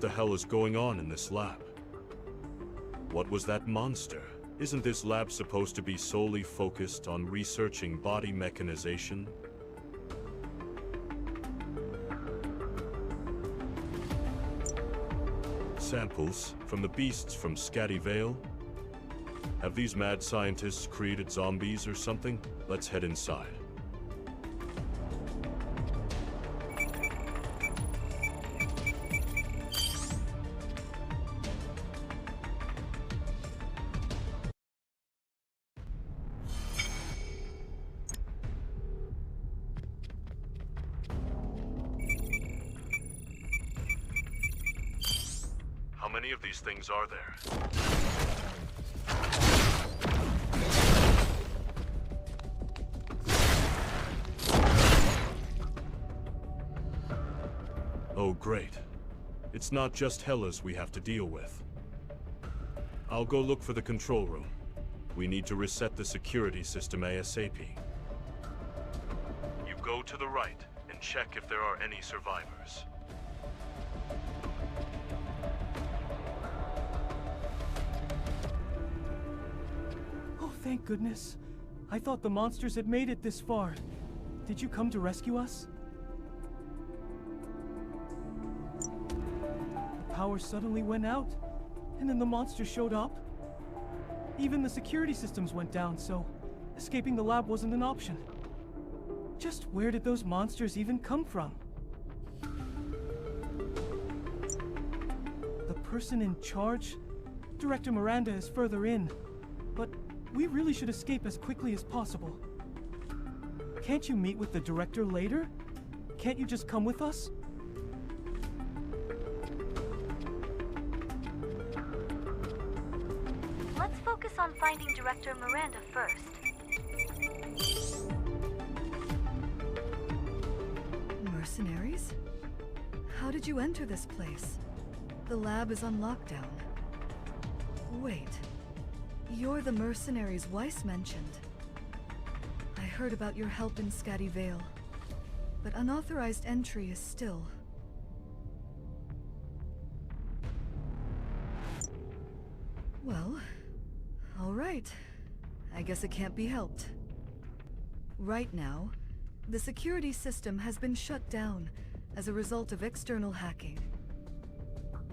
the hell is going on in this lab? What was that monster? Isn't this lab supposed to be solely focused on researching body mechanization? Samples from the beasts from Scatty Vale? Have these mad scientists created zombies or something? Let's head inside. How many of these things are there? Oh, great. It's not just Hellas we have to deal with. I'll go look for the control room. We need to reset the security system ASAP. You go to the right and check if there are any survivors. Oh, thank goodness. I thought the monsters had made it this far. Did you come to rescue us? The power suddenly went out, and then the monsters showed up. Even the security systems went down, so escaping the lab wasn't an option. Just where did those monsters even come from? The person in charge? Director Miranda is further in, but we really should escape as quickly as possible. Can't you meet with the director later? Can't you just come with us? Let's focus on finding Director Miranda first. Mercenaries? How did you enter this place? The lab is on lockdown. Wait. You're the mercenaries Weiss mentioned. I heard about your help in Scatty Vale, but unauthorized entry is still... Well, all right. I guess it can't be helped. Right now, the security system has been shut down as a result of external hacking.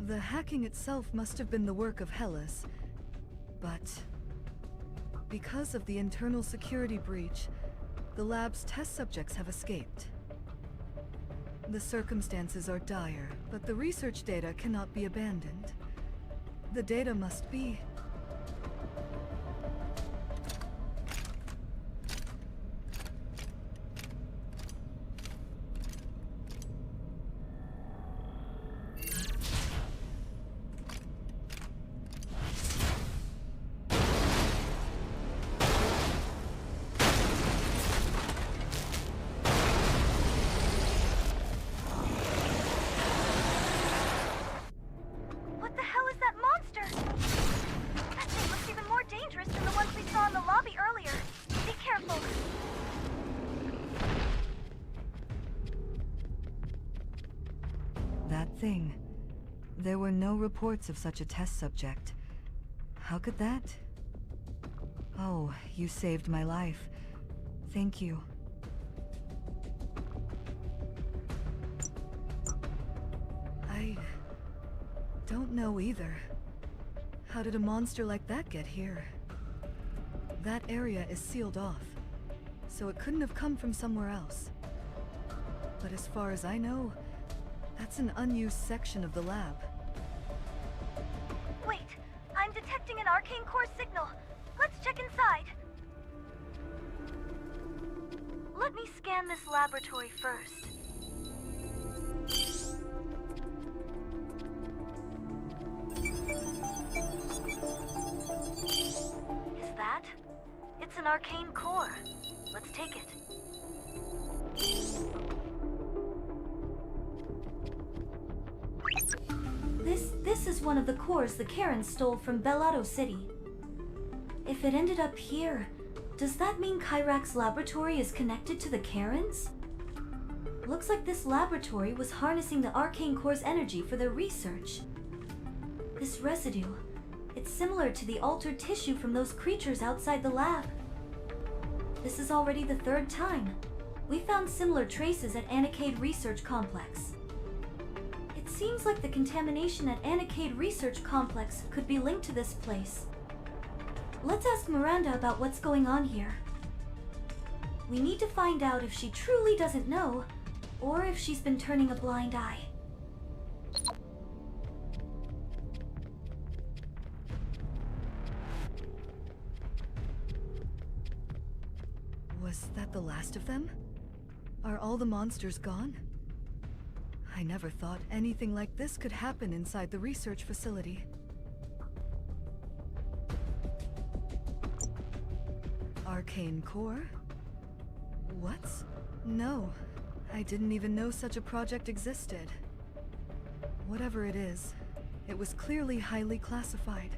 The hacking itself must have been the work of Hellas, but because of the internal security breach, the lab's test subjects have escaped. The circumstances are dire, but the research data cannot be abandoned. The data must be... What the hell is that monster? That thing looks even more dangerous than the ones we saw in the lobby earlier. Be careful. That thing. There were no reports of such a test subject. How could that? Oh, you saved my life. Thank you. I don't know either. How did a monster like that get here? That area is sealed off, so it couldn't have come from somewhere else. But as far as I know, that's an unused section of the lab. Wait, I'm detecting an arcane core signal. Let's check inside. Let me scan this laboratory first. Is that? It's an arcane core. Let's take it. This is one of the cores the Karens stole from Bellotto City. If it ended up here, does that mean Kyrak's laboratory is connected to the Karens? Looks like this laboratory was harnessing the arcane core's energy for their research. This residue, it's similar to the altered tissue from those creatures outside the lab. This is already the third time. We found similar traces at Anikade Research Complex. It seems like the contamination at Anikade Research Complex could be linked to this place. Let's ask Miranda about what's going on here. We need to find out if she truly doesn't know, or if she's been turning a blind eye. Was that the last of them? Are all the monsters gone? I never thought anything like this could happen inside the research facility. Arcane core? What? No, I didn't even know such a project existed. Whatever it is, it was clearly highly classified.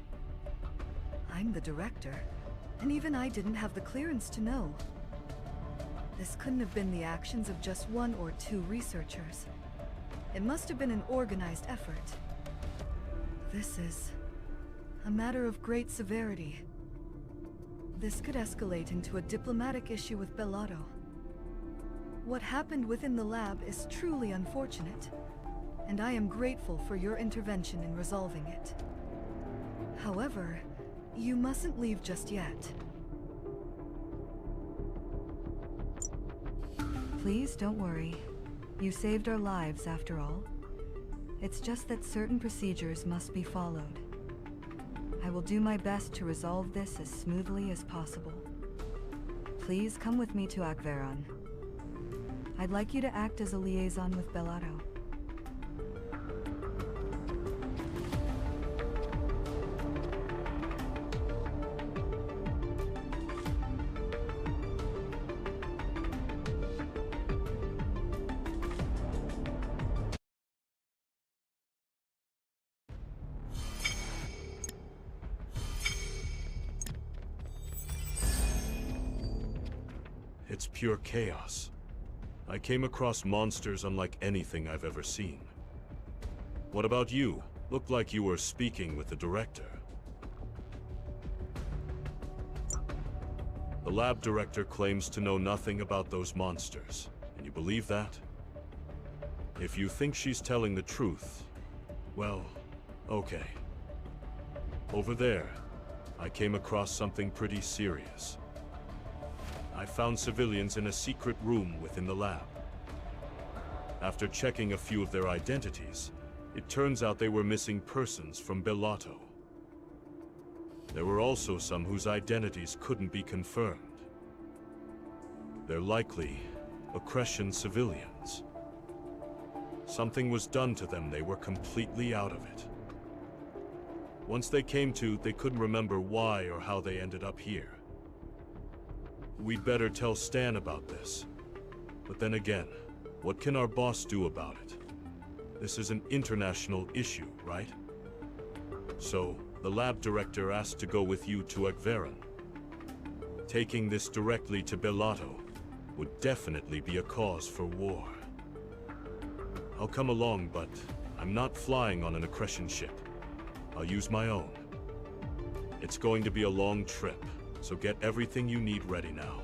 I'm the director, and even I didn't have the clearance to know. This couldn't have been the actions of just one or two researchers. It must have been an organized effort. This is a matter of great severity. This could escalate into a diplomatic issue with Bellato. What happened within the lab is truly unfortunate, and I am grateful for your intervention in resolving it. However, you mustn't leave just yet. Please don't worry. You saved our lives after all. It's just that certain procedures must be followed. I will do my best to resolve this as smoothly as possible. Please come with me to Akveron. I'd like you to act as a liaison with Bellato. It's pure chaos. I came across monsters unlike anything I've ever seen. What about you? Looked like you were speaking with the director. The lab director claims to know nothing about those monsters. And you believe that? If you think she's telling the truth, well, okay. Over there, I came across something pretty serious. I found civilians in a secret room within the lab. After checking a few of their identities, it turns out they were missing persons from Bellato. There were also some whose identities couldn't be confirmed. They're likely Accretion civilians. Something was done to them, they were completely out of it. Once they came to, they couldn't remember why or how they ended up here. We'd better tell Stan about this. But then again, what can our boss do about it? This is an international issue, right? So, the lab director asked to go with you to Akveron. Taking this directly to Bellato would definitely be a cause for war. I'll come along, but I'm not flying on an Accretion ship. I'll use my own. It's going to be a long trip, so get everything you need ready now.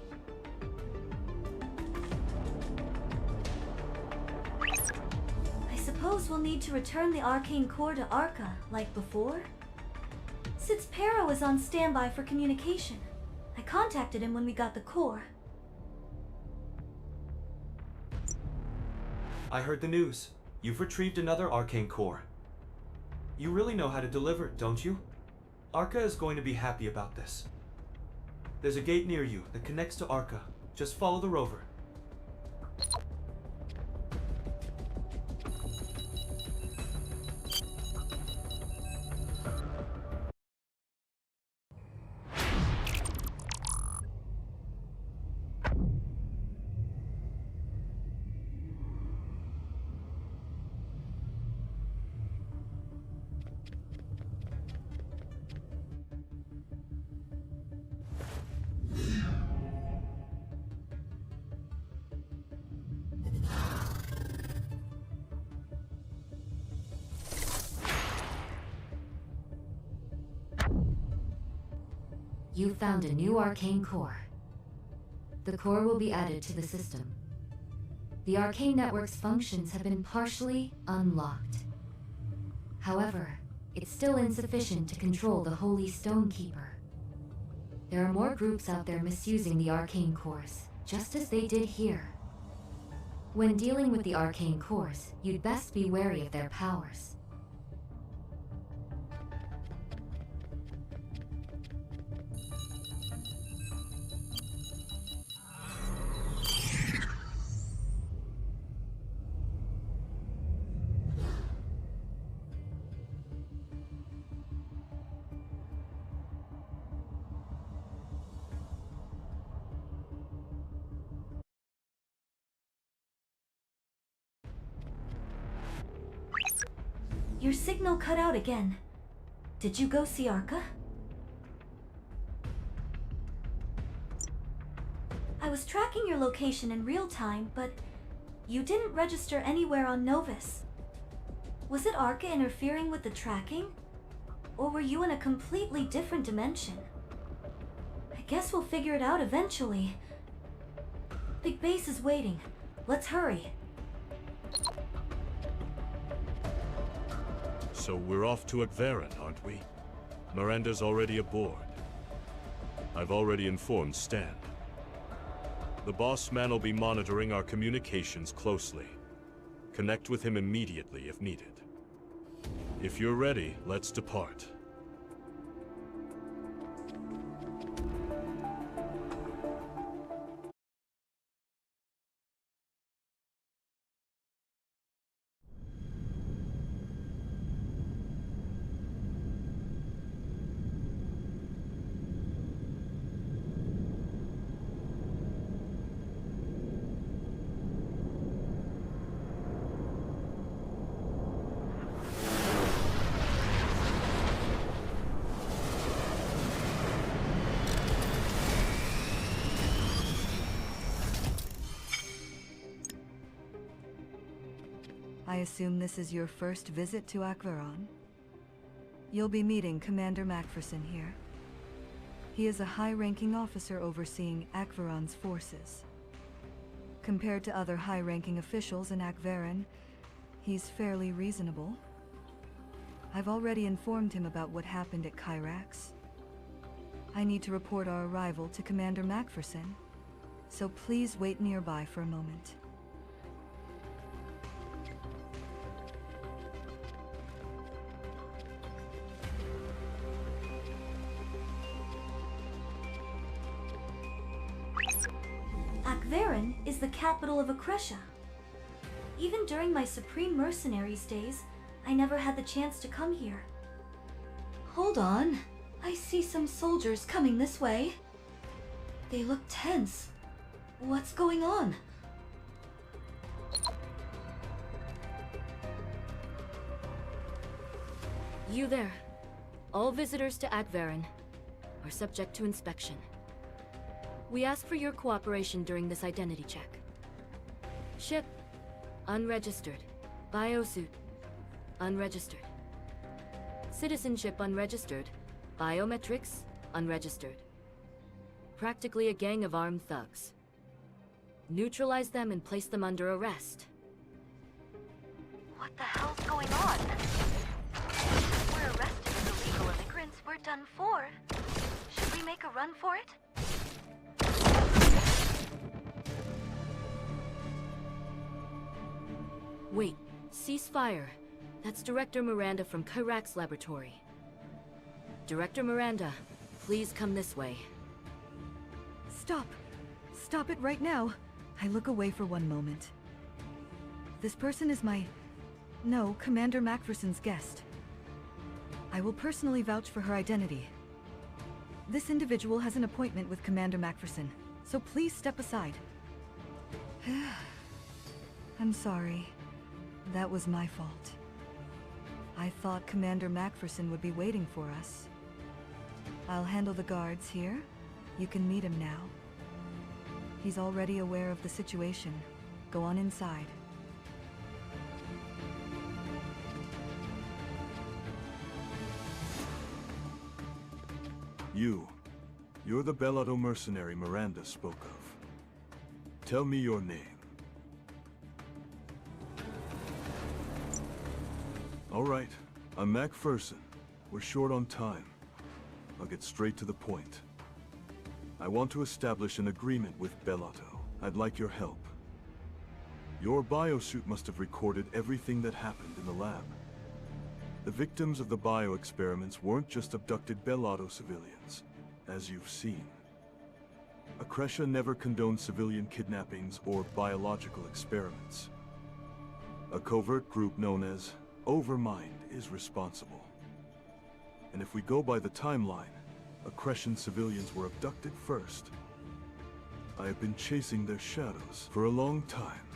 I suppose we'll need to return the arcane core to Arca, like before? Sitzpero is on standby for communication. I contacted him when we got the core. I heard the news. You've retrieved another arcane core. You really know how to deliver, don't you? Arca is going to be happy about this. There's a gate near you that connects to Arca. Just follow the rover. You found a new arcane core. The core will be added to the system. The arcane network's functions have been partially unlocked. However, it's still insufficient to control the Holy Stonekeeper. There are more groups out there misusing the arcane cores, just as they did here. When dealing with the arcane cores, you'd best be wary of their powers. Your signal cut out again. Did you go see Arca? I was tracking your location in real time, but you didn't register anywhere on Novus. Was it Arca interfering with the tracking? Or were you in a completely different dimension? I guess we'll figure it out eventually. Big Base is waiting. Let's hurry. So we're off to Akverin, aren't we? Miranda's already aboard. I've already informed Stan. The boss man will be monitoring our communications closely. Connect with him immediately if needed. If you're ready, let's depart. I assume this is your first visit to Akveron? You'll be meeting Commander Macpherson here. He is a high-ranking officer overseeing Akveron's forces. Compared to other high-ranking officials in Akveron, he's fairly reasonable. I've already informed him about what happened at Kyrax. I need to report our arrival to Commander Macpherson, so please wait nearby for a moment. Akverin is the capital of Akresha. Even during my Supreme Mercenaries days, I never had the chance to come here. Hold on. I see some soldiers coming this way. They look tense. What's going on? You there. All visitors to Akverin are subject to inspection. We ask for your cooperation during this identity check. Ship, unregistered. Biosuit, unregistered. Citizenship, unregistered. Biometrics, unregistered. Practically a gang of armed thugs. Neutralize them and place them under arrest. What the hell's going on? We're arresting illegal immigrants. We're done for. Should we make a run for it? Wait, cease fire. That's Director Miranda from Kyrax Laboratory. Director Miranda, please come this way. Stop! Stop it right now! I look away for one moment. This person is no, Commander Macpherson's guest. I will personally vouch for her identity. This individual has an appointment with Commander Macpherson, so please step aside. I'm sorry. That was my fault. I thought Commander Macpherson would be waiting for us. I'll handle the guards here. You can meet him now. He's already aware of the situation. Go on inside. You. You're the Bellotto mercenary Miranda spoke of. Tell me your name. All right, I'm MacPherson. We're short on time. I'll get straight to the point. I want to establish an agreement with Bellotto. I'd like your help. Your biosuit must have recorded everything that happened in the lab. The victims of the bio-experiments weren't just abducted Bellotto civilians, as you've seen. Akresha never condoned civilian kidnappings or biological experiments. A covert group known as Overmind is responsible. And if we go by the timeline, Akreshan civilians were abducted first. I have been chasing their shadows for a long time.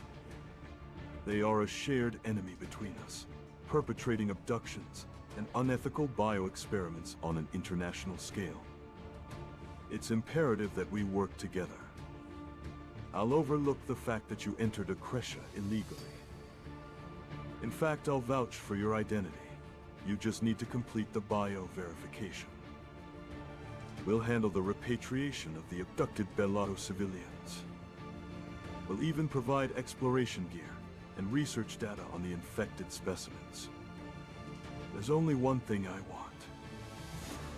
They are a shared enemy between us, perpetrating abductions and unethical bio-experiments on an international scale. It's imperative that we work together. I'll overlook the fact that you entered Akresha illegally. In fact, I'll vouch for your identity. You just need to complete the bio-verification. We'll handle the repatriation of the abducted Bellotto civilians. We'll even provide exploration gear and research data on the infected specimens. There's only one thing I want.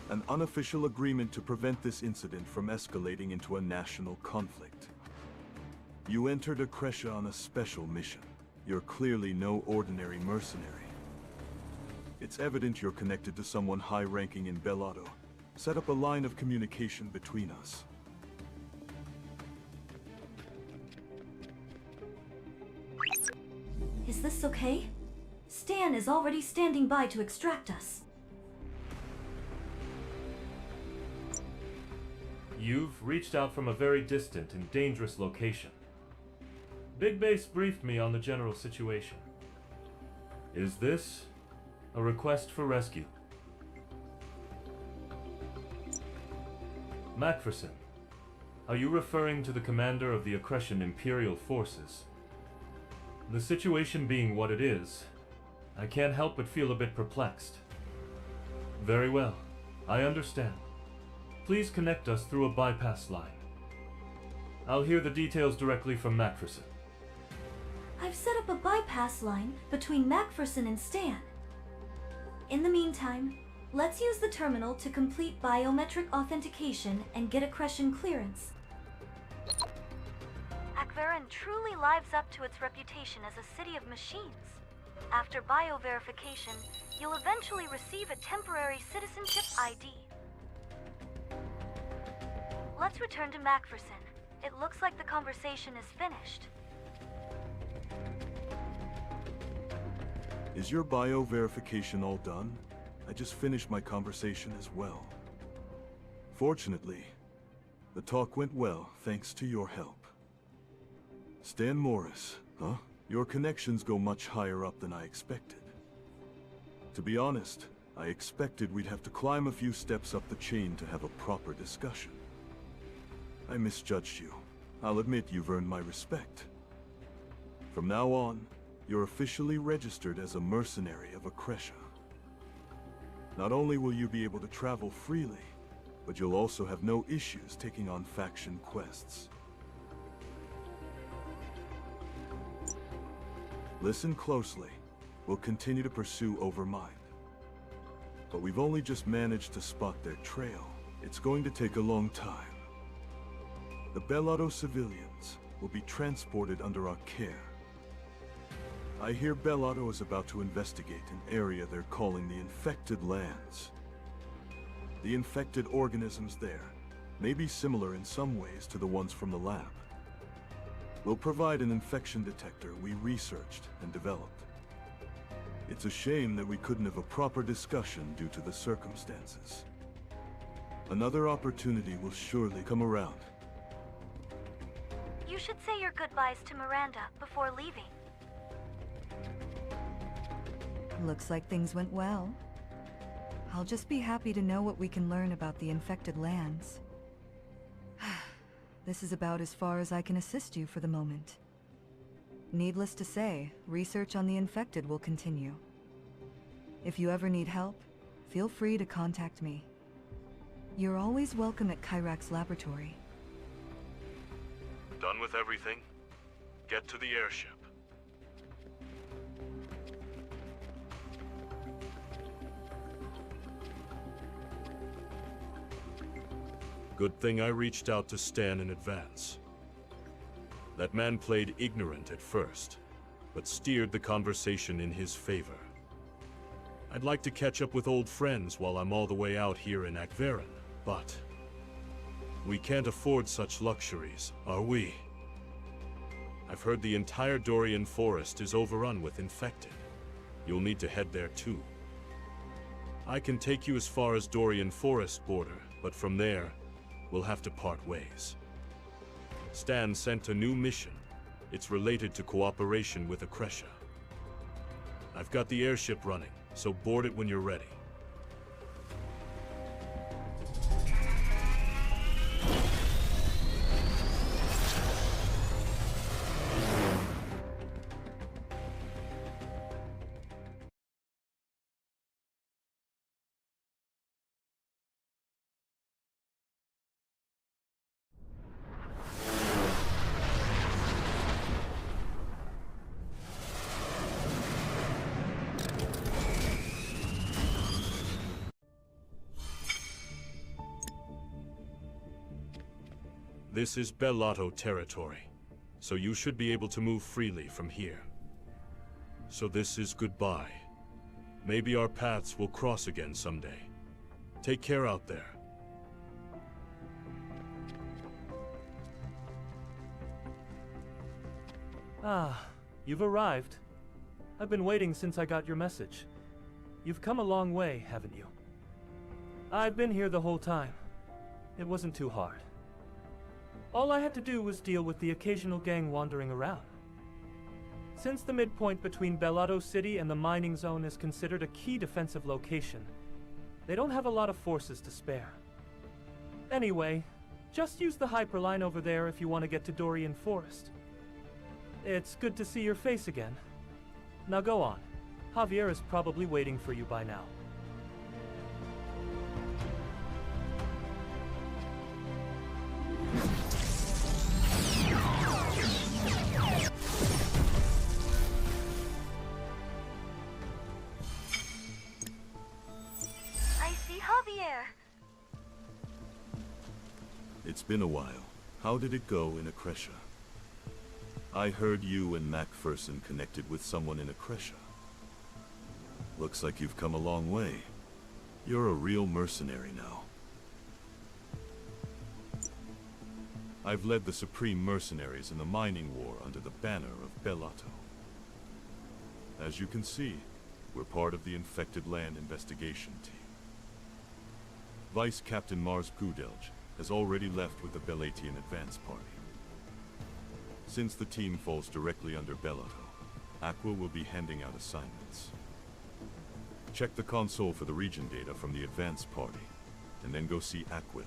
An unofficial agreement to prevent this incident from escalating into a national conflict. You entered Akresha on a special mission. You're clearly no ordinary mercenary. It's evident you're connected to someone high-ranking in Bellotto. Set up a line of communication between us. Is this okay? Stan is already standing by to extract us. You've reached out from a very distant and dangerous location. Big Base briefed me on the general situation. Is this a request for rescue? MacPherson, are you referring to the commander of the Akreshan Imperial Forces? The situation being what it is, I can't help but feel a bit perplexed. Very well, I understand. Please connect us through a bypass line. I'll hear the details directly from MacPherson. I've set up a bypass line between MacPherson and Stan. In the meantime, let's use the terminal to complete biometric authentication and get Akreshan clearance. Akveran truly lives up to its reputation as a city of machines. After bio-verification, you'll eventually receive a temporary citizenship ID. Let's return to MacPherson. It looks like the conversation is finished. Is your bio-verification all done? I just finished my conversation as well. Fortunately, the talk went well thanks to your help. Stan Morris, huh? Your connections go much higher up than I expected. To be honest, I expected we'd have to climb a few steps up the chain to have a proper discussion. I misjudged you. I'll admit you've earned my respect. From now on, you're officially registered as a mercenary of Akresha. Not only will you be able to travel freely, but you'll also have no issues taking on faction quests. Listen closely. We'll continue to pursue Overmind. But we've only just managed to spot their trail. It's going to take a long time. The Bellotto civilians will be transported under our care. I hear Bellotto is about to investigate an area they're calling the Infected Lands. The infected organisms there may be similar in some ways to the ones from the lab. We'll provide an infection detector we researched and developed. It's a shame that we couldn't have a proper discussion due to the circumstances. Another opportunity will surely come around. You should say your goodbyes to Miranda before leaving. Looks like things went well. I'll just be happy to know what we can learn about the infected lands. This is about as far as I can assist you for the moment. Needless to say, research on the infected will continue. If you ever need help, feel free to contact me. You're always welcome at Kyrax Laboratory. Done with everything? Get to the airship. Good thing I reached out to Stan in advance. That man played ignorant at first, but steered the conversation in his favor. I'd like to catch up with old friends while I'm all the way out here in Akverin, but we can't afford such luxuries, are we? I've heard the entire Dorian Forest is overrun with infected. You'll need to head there too. I can take you as far as Dorian Forest border, but from there, we'll have to part ways. Stan sent a new mission. It's related to cooperation with Akresha. I've got the airship running, so board it when you're ready. This is Bellato territory, so you should be able to move freely from here. So this is goodbye. Maybe our paths will cross again someday. Take care out there. Ah, you've arrived. I've been waiting since I got your message. You've come a long way, haven't you? I've been here the whole time. It wasn't too hard. All I had to do was deal with the occasional gang wandering around. Since the midpoint between Bellato City and the mining zone is considered a key defensive location, they don't have a lot of forces to spare. Anyway, just use the hyperline over there if you want to get to Dorian Forest. It's good to see your face again. Now go on. Javier is probably waiting for you by now. I see Javier. It's been a while. How did it go in Akresha? I heard you and MacPherson connected with someone in Akresha. Looks like you've come a long way. You're a real mercenary now. I've led the Supreme Mercenaries in the mining war under the banner of Bellato. As you can see, we're part of the Infected Land Investigation Team. Vice Captain Mars Gudelj has already left with the Bellatian Advance Party. Since the team falls directly under Bellato, Aqua will be handing out assignments. Check the console for the region data from the Advance Party, and then go see Aquil.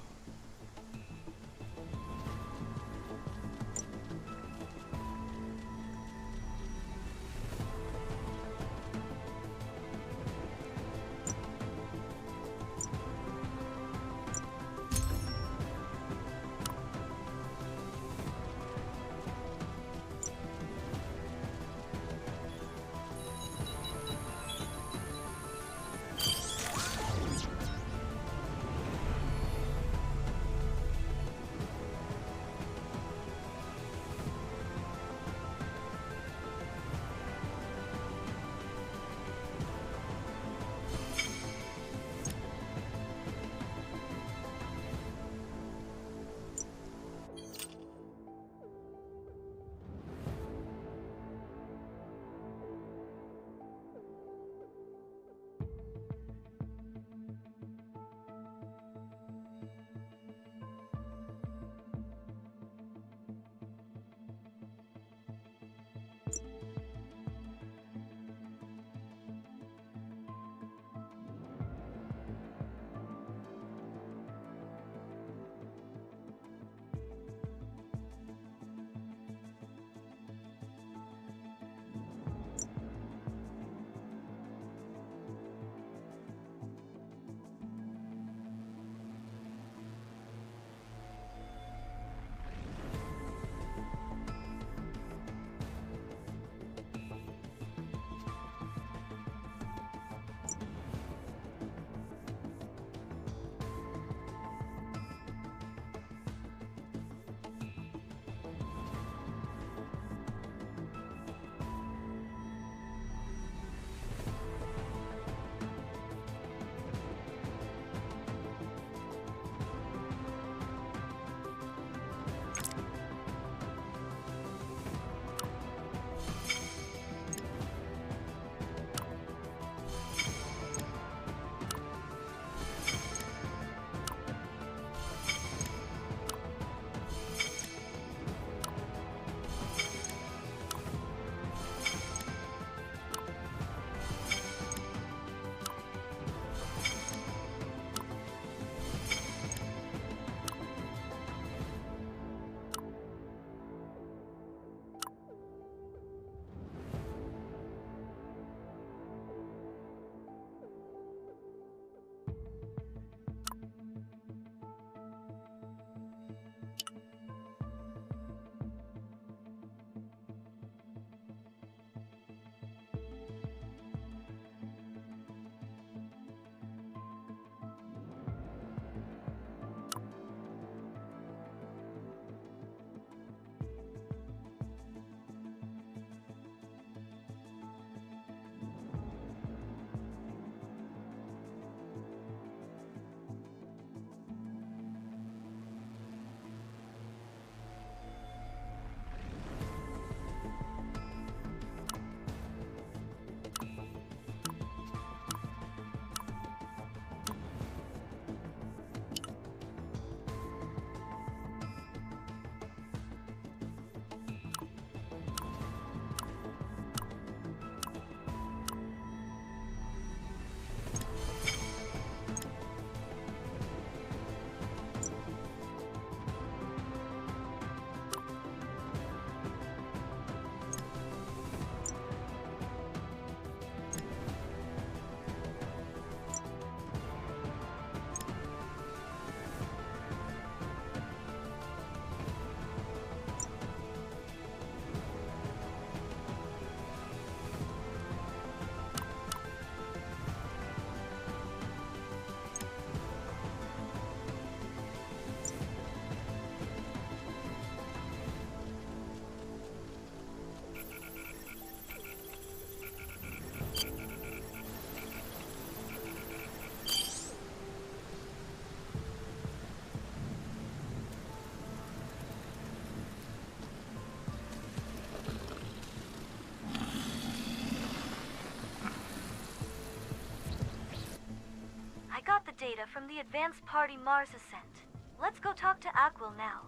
data from the Advanced Party Mars Ascent. Let's go talk to Aquil now.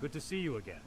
Good to see you again.